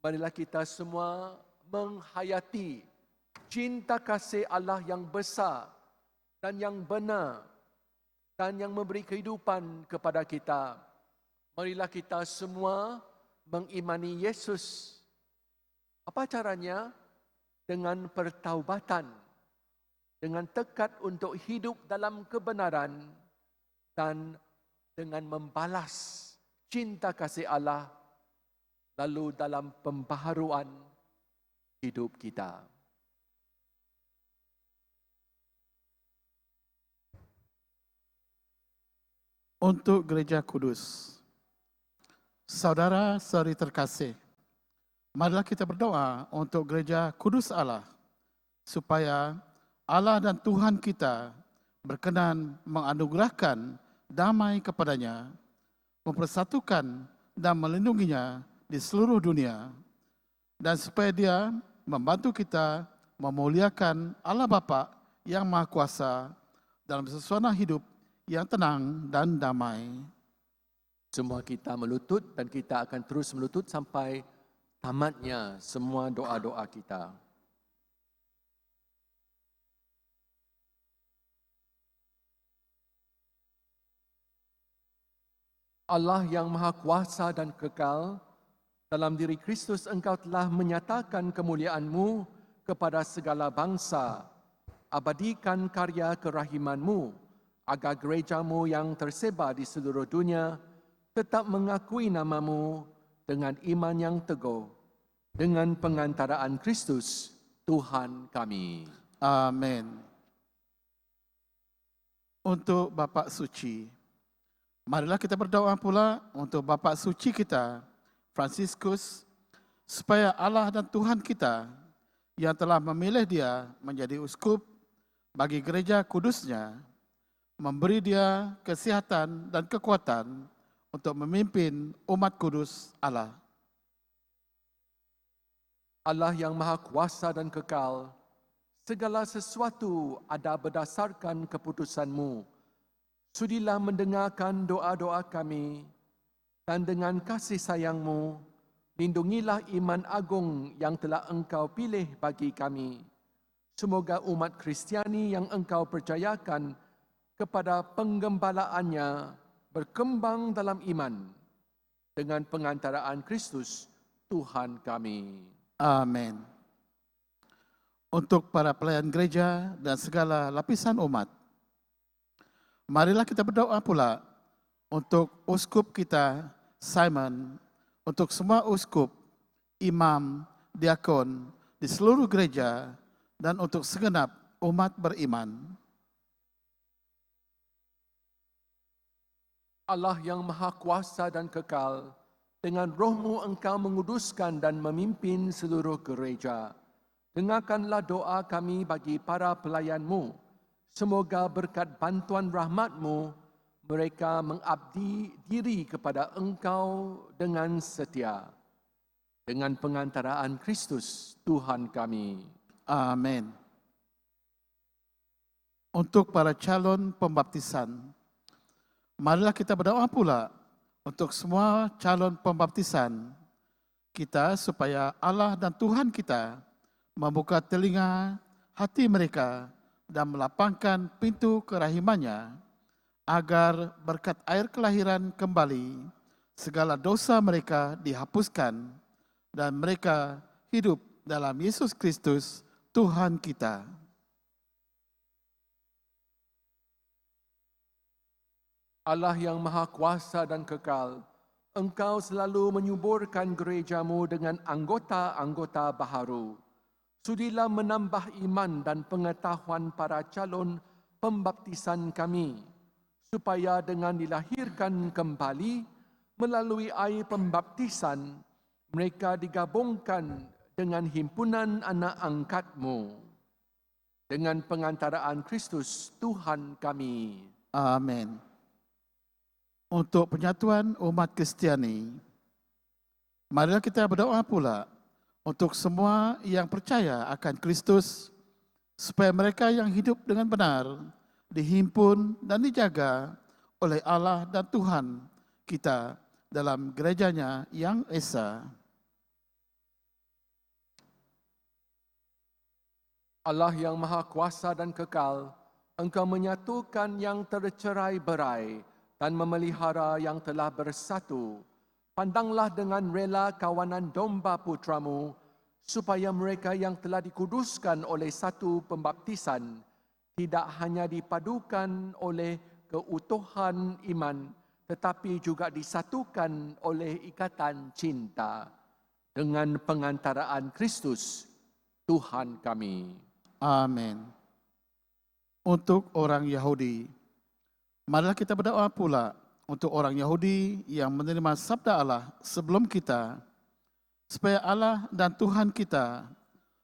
marilah kita semua menghayati cinta kasih Allah yang besar dan yang benar dan yang memberi kehidupan kepada kita. Marilah kita semua mengimani Yesus. Apa caranya? Dengan pertaubatan, dengan tekad untuk hidup dalam kebenaran dan dengan membalas cinta kasih Allah lalu dalam pembaharuan hidup kita. Untuk Gereja Kudus, saudara-saudari terkasih, marilah kita berdoa untuk Gereja Kudus Allah, supaya Allah dan Tuhan kita berkenan menganugerahkan damai kepadanya, mempersatukan dan melindunginya di seluruh dunia, dan supaya Dia membantu kita memuliakan Allah Bapa yang Maha Kuasa dalam suasana hidup yang tenang dan damai. Semua kita melutut dan kita akan terus melutut sampai tamatnya semua doa-doa kita. Allah yang Maha Kuasa dan kekal, dalam diri Kristus Engkau telah menyatakan kemuliaan-Mu kepada segala bangsa. Abadikan karya kerahiman-Mu, agar gereja-Mu yang tersebar di seluruh dunia tetap mengakui nama-Mu dengan iman yang teguh, dengan pengantaraan Kristus, Tuhan kami. Amin. Untuk Bapak Suci, marilah kita berdoa pula untuk Bapak Suci kita, Fransiskus, supaya Allah dan Tuhan kita yang telah memilih dia menjadi uskup bagi gereja kudusnya, memberi dia kesehatan dan kekuatan untuk memimpin umat kudus Allah. Allah yang Maha Kuasa dan kekal, segala sesuatu ada berdasarkan keputusan-Mu. Sudilah mendengarkan doa-doa kami, dan dengan kasih sayang-Mu, lindungilah iman agung yang telah Engkau pilih bagi kami. Semoga umat Kristiani yang Engkau percayakan kepada penggembalaannya berkembang dalam iman dengan pengantaraan Kristus, Tuhan kami. Amin. Untuk para pelayan gereja dan segala lapisan umat, marilah kita berdoa pula untuk uskup kita, Simon, untuk semua uskup, imam, diakon di seluruh gereja, dan untuk segenap umat beriman. Allah yang Maha Kuasa dan kekal, dengan roh-Mu Engkau menguduskan dan memimpin seluruh gereja. Dengarkanlah doa kami bagi para pelayan-Mu. Semoga berkat bantuan rahmat-Mu, mereka mengabdi diri kepada Engkau dengan setia. Dengan pengantaraan Kristus, Tuhan kami. Amin. Untuk para calon pembaptisan, marilah kita berdoa pula untuk semua calon pembaptisan kita supaya Allah dan Tuhan kita membuka telinga hati mereka dan melapangkan pintu kerahimannya agar berkat air kelahiran kembali segala dosa mereka dihapuskan dan mereka hidup dalam Yesus Kristus Tuhan kita. Allah yang Maha Kuasa dan kekal, Engkau selalu menyuburkan gereja-Mu dengan anggota-anggota baharu. Sudilah menambah iman dan pengetahuan para calon pembaptisan kami, supaya dengan dilahirkan kembali melalui air pembaptisan, mereka digabungkan dengan himpunan anak angkat-Mu. Dengan pengantaraan Kristus, Tuhan kami. Amin. Untuk penyatuan umat Kristiani, marilah kita berdoa pula untuk semua yang percaya akan Kristus, supaya mereka yang hidup dengan benar dihimpun dan dijaga oleh Allah dan Tuhan kita dalam gerejanya yang esa. Allah yang Maha Kuasa dan Kekal, Engkau menyatukan yang tercerai-berai dan memelihara yang telah bersatu. Pandanglah dengan rela kawanan domba putramu, supaya mereka yang telah dikuduskan oleh satu pembaptisan tidak hanya dipadukan oleh keutuhan iman, tetapi juga disatukan oleh ikatan cinta dengan pengantaraan Kristus, Tuhan kami. Amin. Untuk orang Yahudi, marilah kita berdoa pula untuk orang Yahudi yang menerima sabda Allah sebelum kita, supaya Allah dan Tuhan kita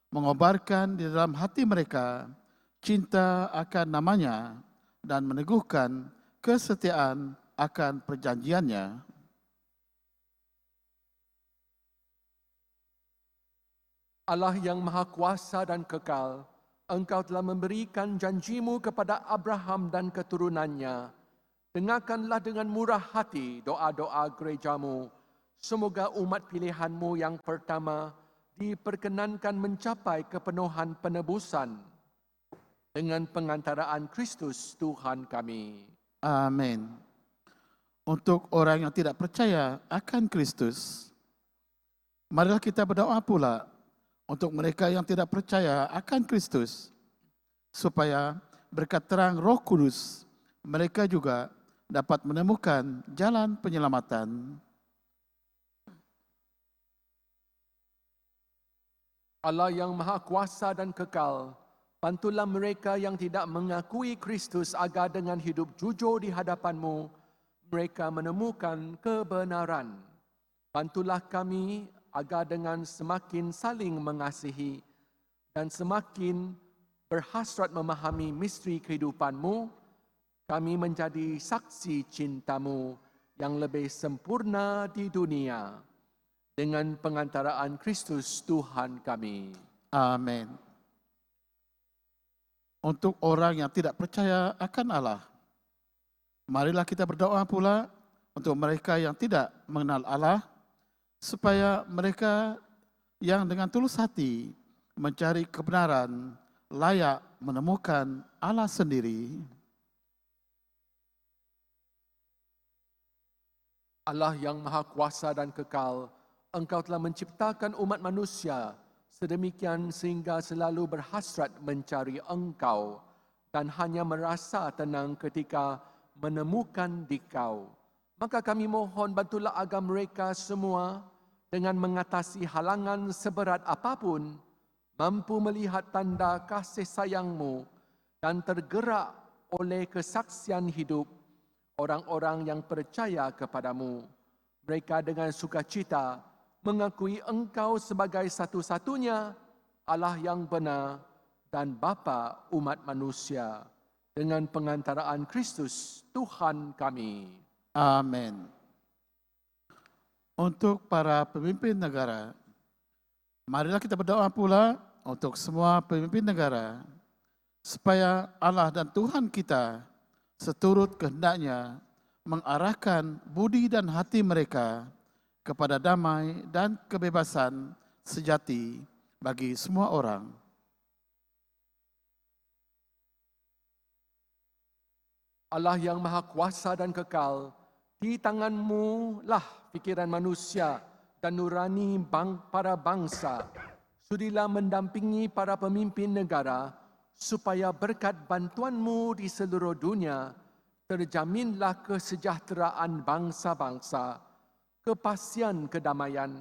mengobarkan di dalam hati mereka cinta akan namanya dan meneguhkan kesetiaan akan perjanjiannya. Allah yang Maha Kuasa dan Kekal, Engkau telah memberikan janjimu kepada Abraham dan keturunannya. Dengarkanlah dengan murah hati doa-doa gerejamu. Semoga umat pilihanmu yang pertama diperkenankan mencapai kepenuhan penebusan dengan pengantaraan Kristus Tuhan kami. Amin. Untuk orang yang tidak percaya akan Kristus, marilah kita berdoa pula untuk mereka yang tidak percaya akan Kristus, supaya berkat terang Roh Kudus mereka juga dapat menemukan jalan penyelamatan. Allah yang Maha Kuasa dan Kekal, bantulah mereka yang tidak mengakui Kristus agar dengan hidup jujur di hadapan-Mu, mereka menemukan kebenaran. Bantulah kami agar dengan semakin saling mengasihi dan semakin berhasrat memahami misteri kehidupan-Mu, kami menjadi saksi cinta-Mu yang lebih sempurna di dunia dengan pengantaraan Kristus Tuhan kami. Amin. Untuk orang yang tidak percaya akan Allah, marilah kita berdoa pula untuk mereka yang tidak mengenal Allah, supaya mereka yang dengan tulus hati mencari kebenaran layak menemukan Allah sendiri. Allah yang Maha Kuasa dan Kekal, Engkau telah menciptakan umat manusia sedemikian sehingga selalu berhasrat mencari Engkau dan hanya merasa tenang ketika menemukan Dikau. Maka kami mohon bantulah agar mereka semua dengan mengatasi halangan seberat apapun, mampu melihat tanda kasih sayang-Mu dan tergerak oleh kesaksian hidup orang-orang yang percaya kepada-Mu. Mereka dengan sukacita mengakui Engkau sebagai satu-satunya Allah yang benar dan Bapa umat manusia dengan pengantaraan Kristus Tuhan kami. Amin. Untuk para pemimpin negara, marilah kita berdoa pula untuk semua pemimpin negara, supaya Allah dan Tuhan kita seturut kehendaknya mengarahkan budi dan hati mereka kepada damai dan kebebasan sejati bagi semua orang. Allah yang Maha Kuasa dan Kekal, di tangan-Mu lah pikiran manusia dan nurani para bangsa. Sudilah mendampingi para pemimpin negara, supaya berkat bantuan-Mu di seluruh dunia, terjaminlah kesejahteraan bangsa-bangsa, kepastian kedamaian,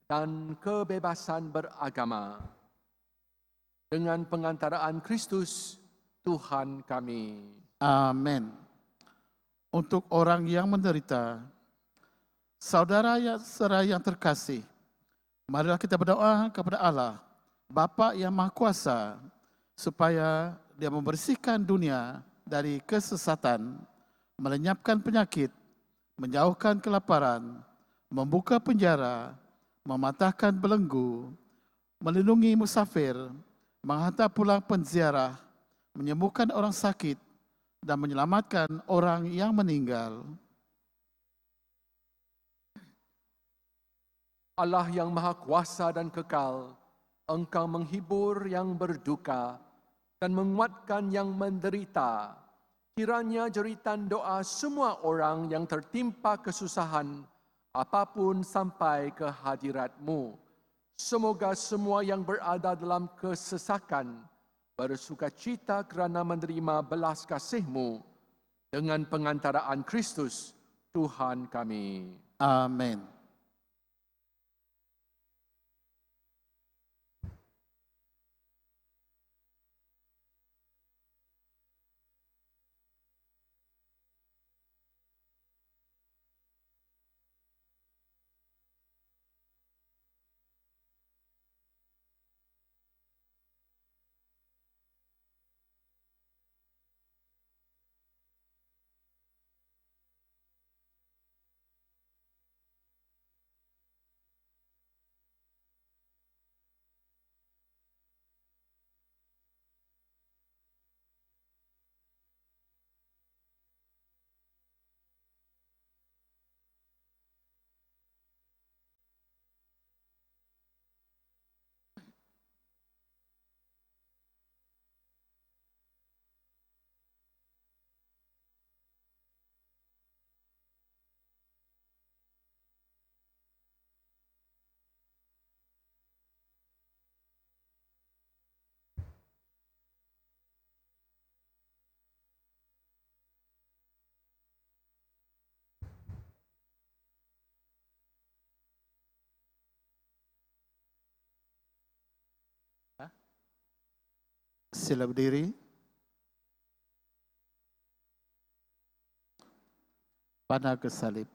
dan kebebasan beragama. Dengan pengantaraan Kristus, Tuhan kami. Amin. Untuk orang yang menderita, saudara yang terkasih, marilah kita berdoa kepada Allah, Bapa yang Maha Kuasa, supaya Dia membersihkan dunia dari kesesatan, melenyapkan penyakit, menjauhkan kelaparan, membuka penjara, mematahkan belenggu, melindungi musafir, menghantar pulang penziarah, menyembuhkan orang sakit, dan menyelamatkan orang yang meninggal. Allah yang Maha Kuasa dan Kekal, Engkau menghibur yang berduka dan menguatkan yang menderita. Kiranya jeritan doa semua orang yang tertimpa kesusahan apapun sampai ke hadirat-Mu. Semoga semua yang berada dalam kesesakan bersukacita kerana menerima belas kasih-Mu dengan pengantaraan Kristus, Tuhan kami. Amin. Sila berdiri. Pandang ke salib.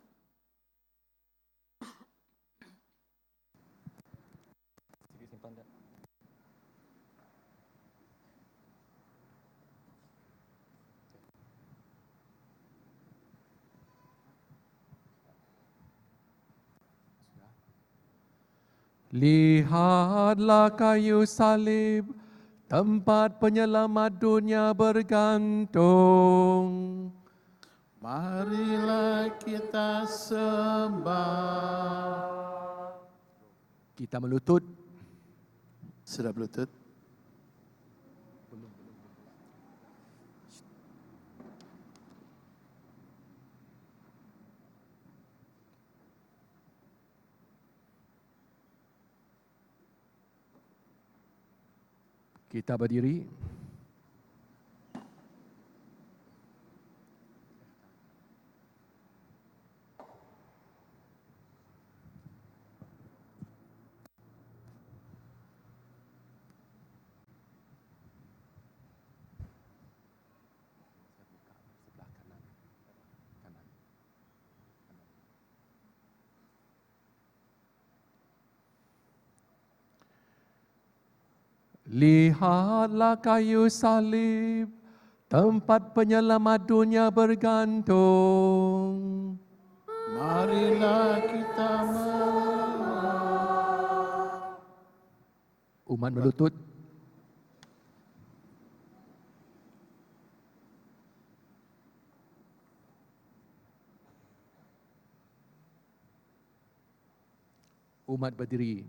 Lihatlah kayu salib, tempat penyelamat dunia bergantung. Marilah kita sembah. Kita melutut. Sudah berlutut? Kita berdiri. Lihatlah kayu salib, tempat penyelamat dunia bergantung. Marilah kita Umat melutut. Umat berdiri.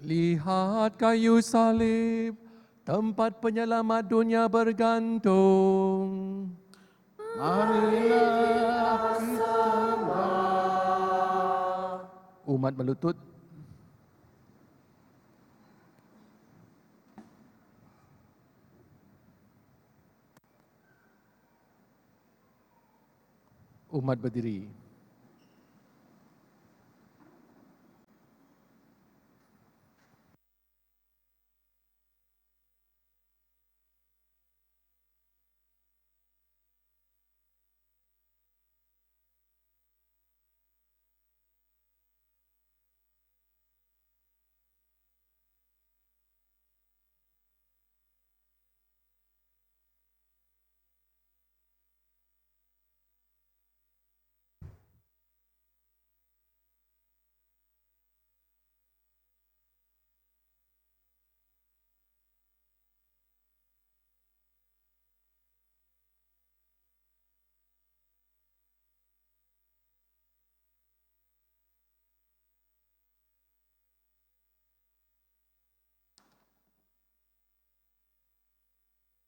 Lihat kayu salib, tempat penyelamat dunia bergantung. Marilah kita Umat melutut. Umat berdiri.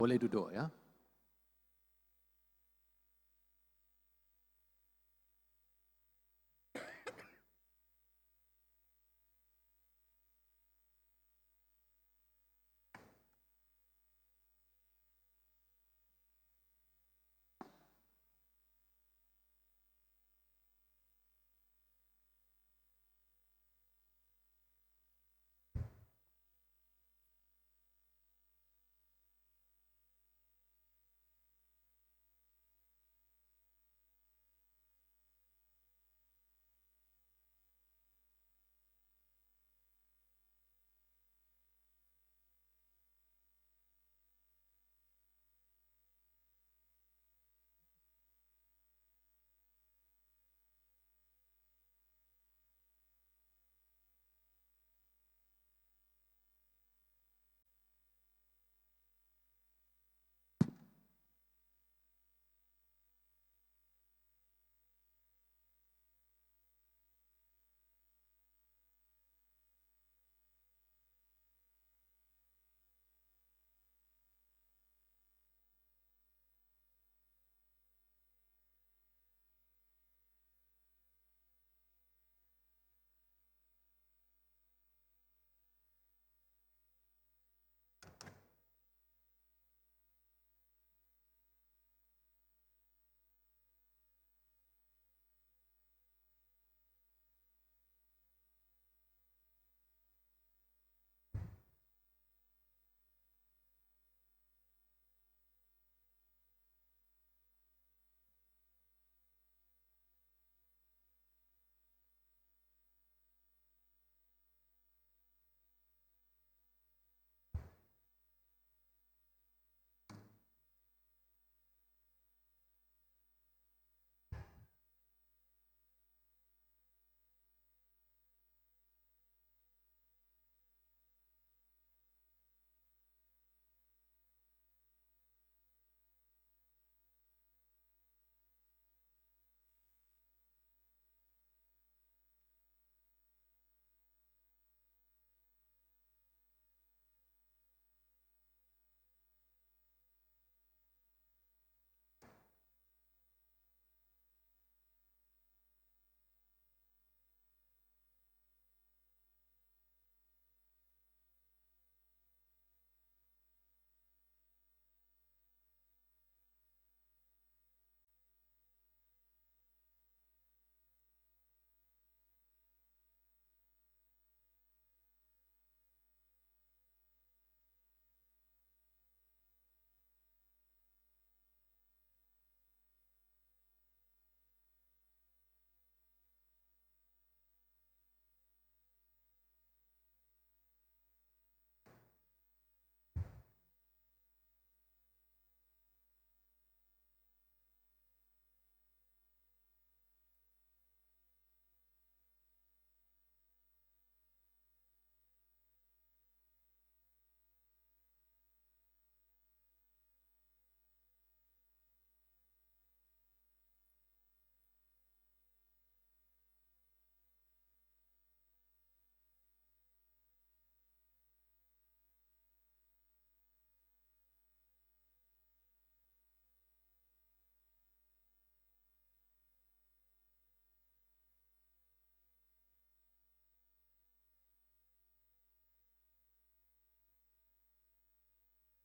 Boleh duduk ya.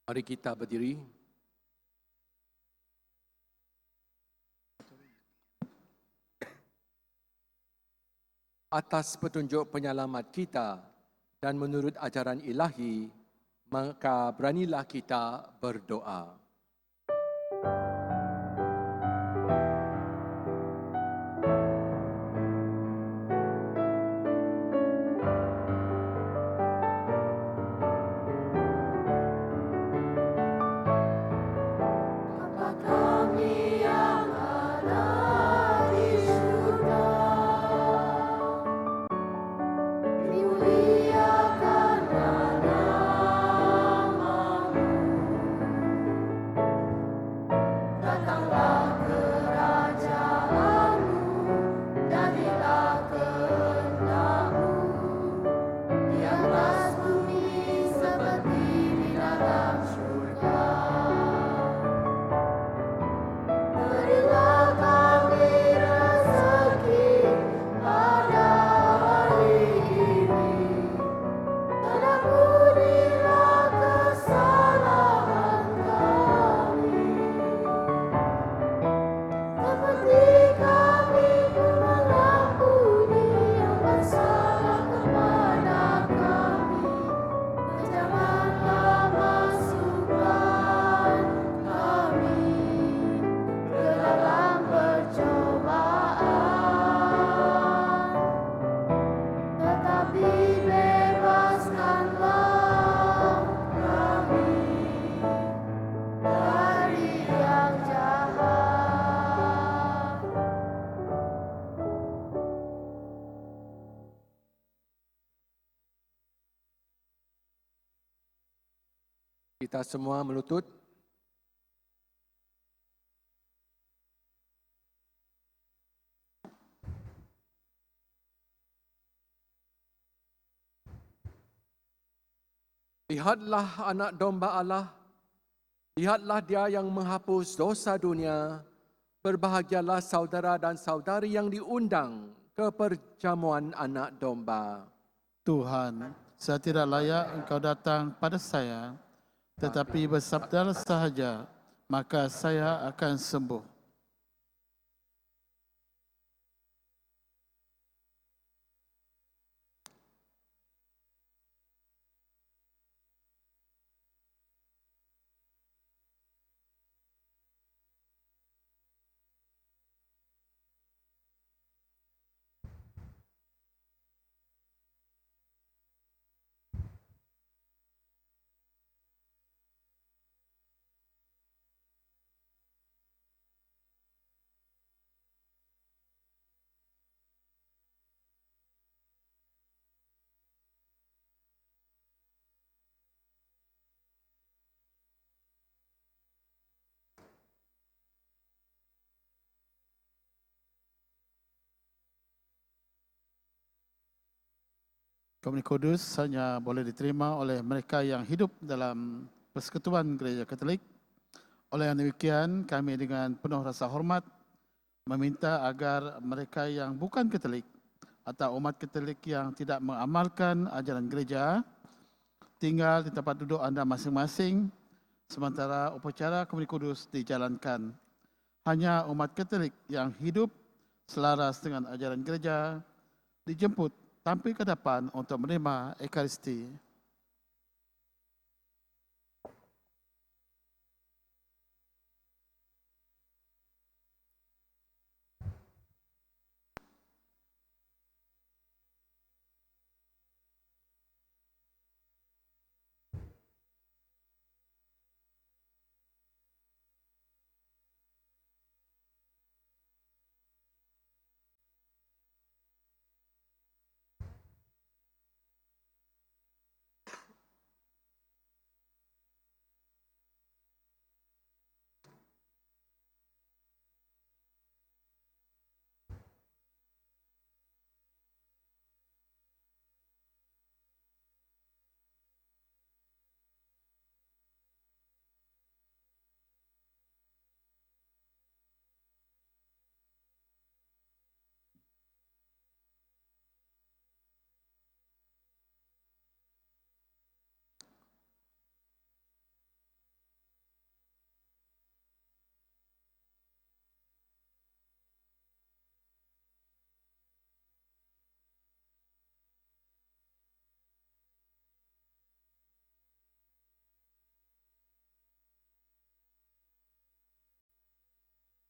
Mari kita berdiri. atas petunjuk penyelamat kita dan menurut ajaran ilahi, maka beranilah kita berdoa. Kita semua melutut. Lihatlah anak domba Allah, lihatlah dia yang menghapus dosa dunia. Berbahagialah saudara dan saudari yang diundang ke perjamuan anak domba. Tuhan, saya tidak layak Engkau datang pada saya, tetapi bersabdalah sahaja, maka saya akan sembuh. Komunion Kudus hanya boleh diterima oleh mereka yang hidup dalam Persekutuan Gereja Katolik. Oleh yang demikian, kami dengan penuh rasa hormat meminta agar mereka yang bukan Katolik atau umat Katolik yang tidak mengamalkan ajaran gereja tinggal di tempat duduk anda masing-masing sementara upacara Komunion Kudus dijalankan. Hanya umat Katolik yang hidup selaras dengan ajaran gereja dijemput tampil ke depan untuk menerima Ekaristi.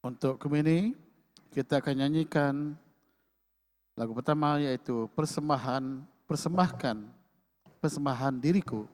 Untuk Gemini, kita akan nyanyikan lagu pertama yaitu Persembahan Diriku.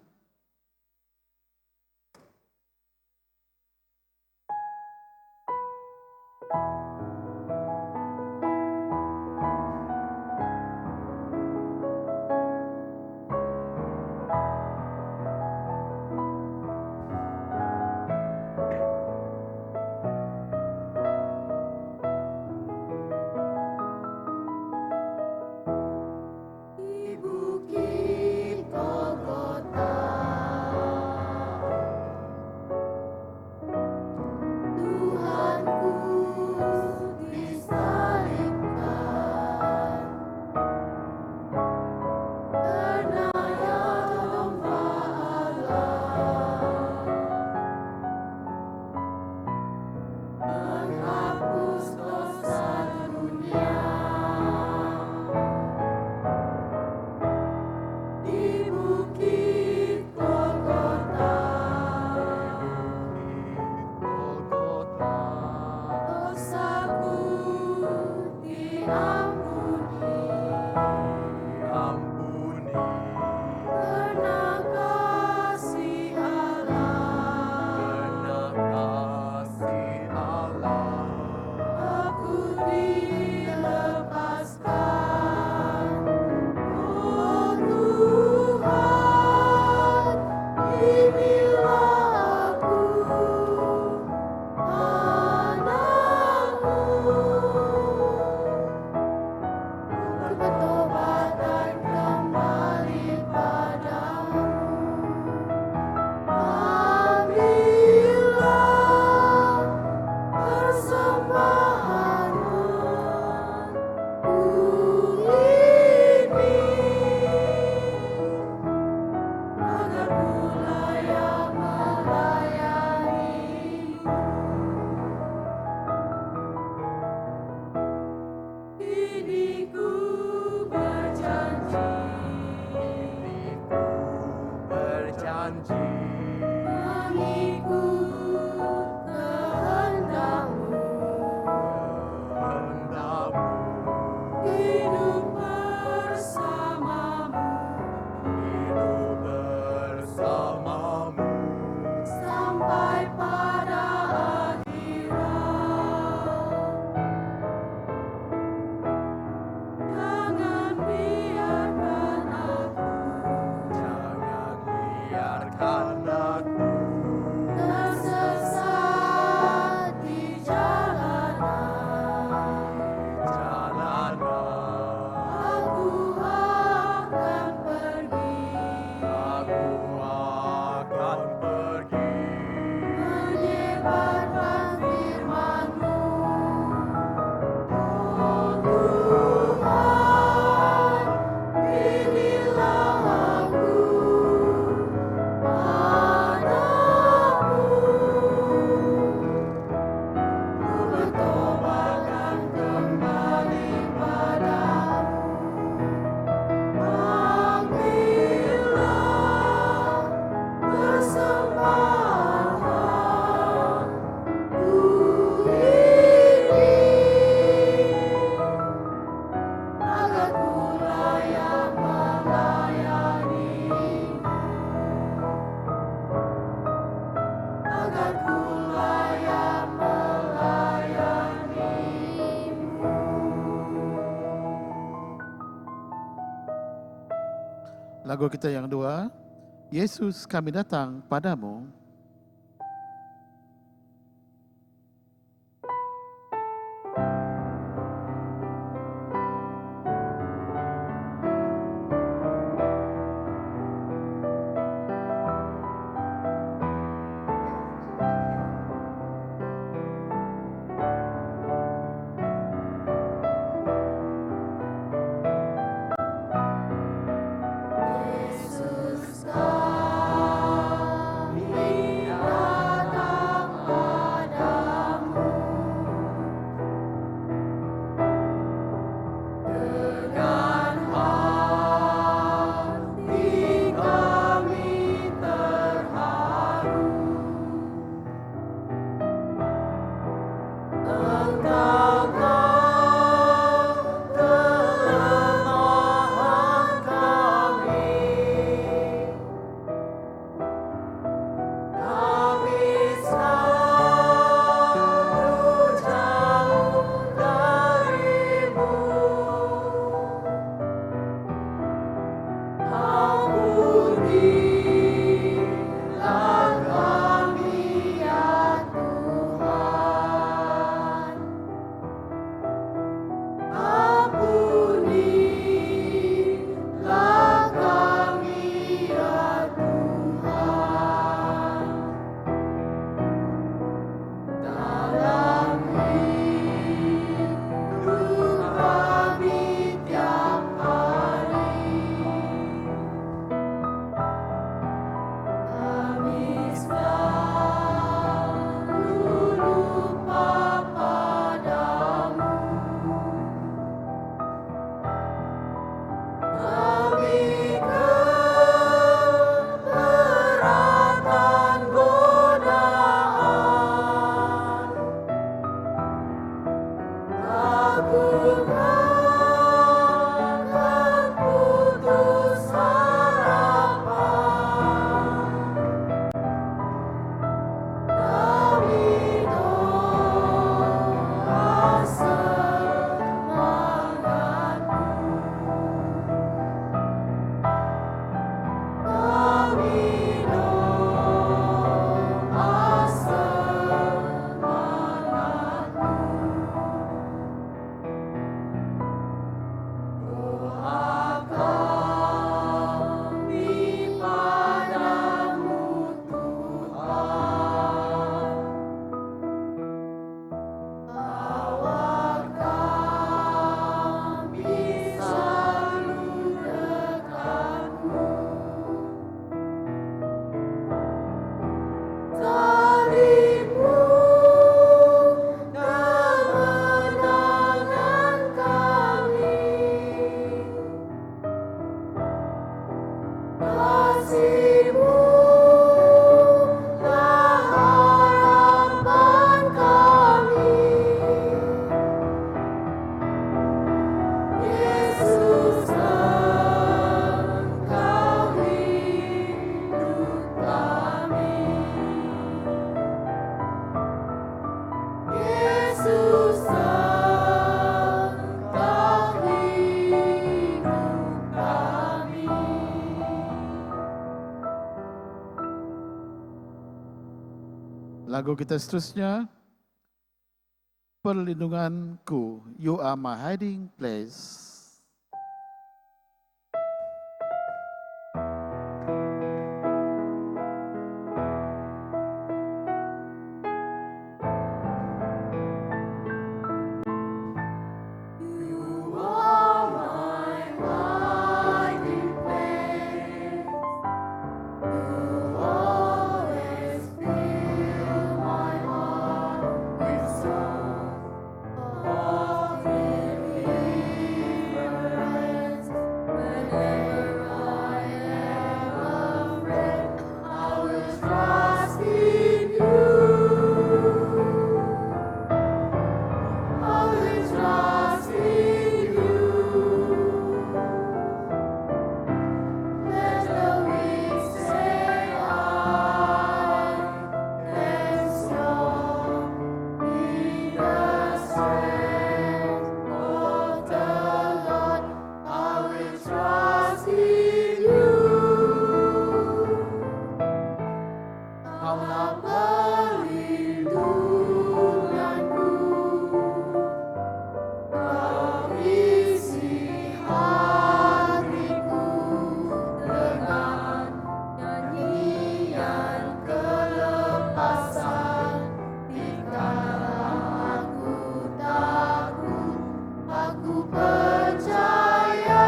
Lagu kita yang kedua, Yesus kami datang padamu. Yesus kami kasih-Mu lah harapan kami. Yesus, Engkau hidup kami. Yesus, Engkau hidup kami. Lagu kita seterusnya, Perlindunganku, You Are My Hiding Place. You are my hiding place. You always fill my heart with songs of deliverance. Whenever I am afraid, I will trust in you. I will trust in you. Let the weak say I am strong in the strength of the Lord. I will trust in you. Kaulah perlindunganku. Kau isi hatiku dengan nyanyian kelepasan. Dikala aku takut, aku percaya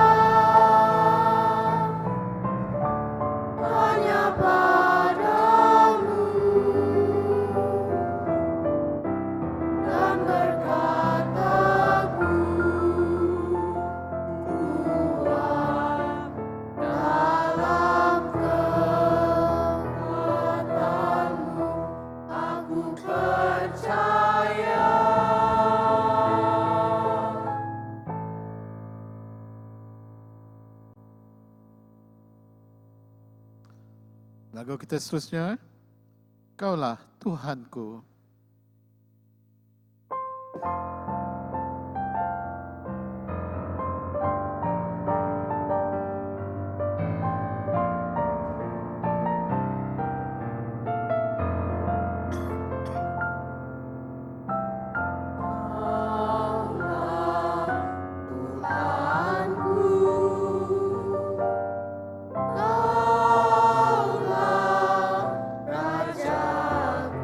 hanya padamu. Dan berkataku, kuat dalam kekuatanmu, aku percaya. Lagu kita seterusnya, Kaulah Tuhanku. Tuhanku, Kaulah Rajaku.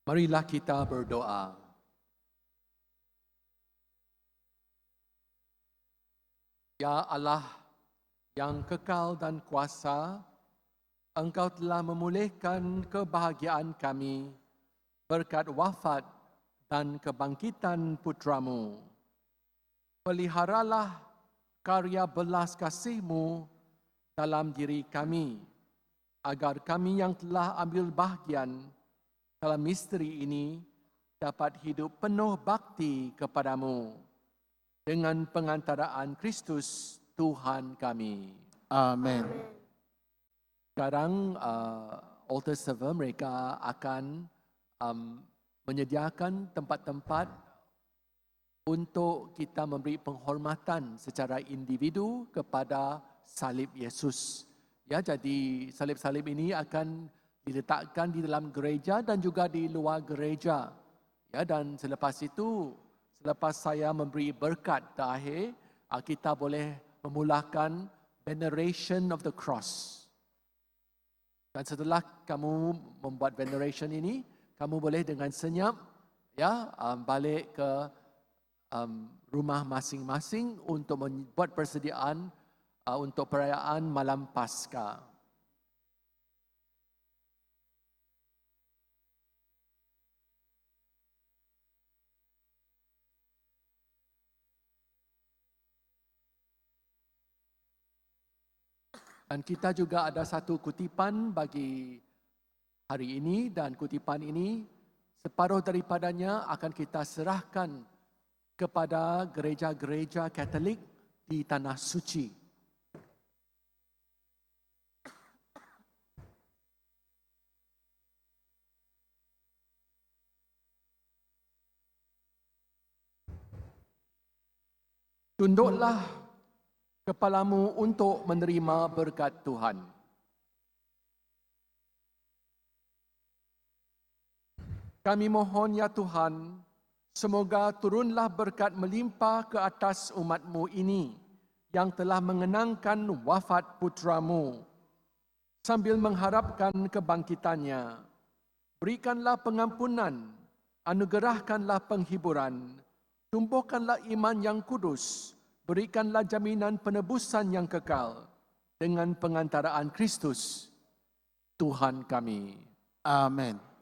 Marilah kita berdoa. Ya Allah yang kekal dan kuasa, Engkau telah memulihkan kebahagiaan kami berkat wafat dan kebangkitan putra-Mu. Peliharalah karya belas kasih-Mu dalam diri kami, agar kami yang telah ambil bahagian dalam misteri ini dapat hidup penuh bakti kepadamu dengan pengantaraan Kristus Tuhan kami. Amin. Sekarang altar server mereka akan menyediakan tempat-tempat untuk kita memberi penghormatan secara individu kepada salib Yesus. Ya, jadi salib-salib ini akan diletakkan di dalam gereja dan juga di luar gereja. Ya, dan selepas itu, selepas saya memberi berkat terakhir, kita boleh memulakan veneration of the cross. Dan setelah kamu membuat veneration ini, kamu boleh dengan senyap ya balik ke rumah masing-masing untuk membuat persediaan untuk perayaan malam Paskah. Dan kita juga ada satu kutipan bagi hari ini, dan kutipan ini separuh daripadanya akan kita serahkan kepada gereja-gereja Katolik di Tanah Suci. Tunduklah kepalamu untuk menerima berkat Tuhan. Kami mohon ya Tuhan, semoga turunlah berkat melimpah ke atas umat-Mu ini yang telah mengenangkan wafat putra-Mu sambil mengharapkan kebangkitannya. Berikanlah pengampunan, anugerahkanlah penghiburan, tumbuhkanlah iman yang kudus, berikanlah jaminan penebusan yang kekal dengan pengantaraan Kristus, Tuhan kami. Amin.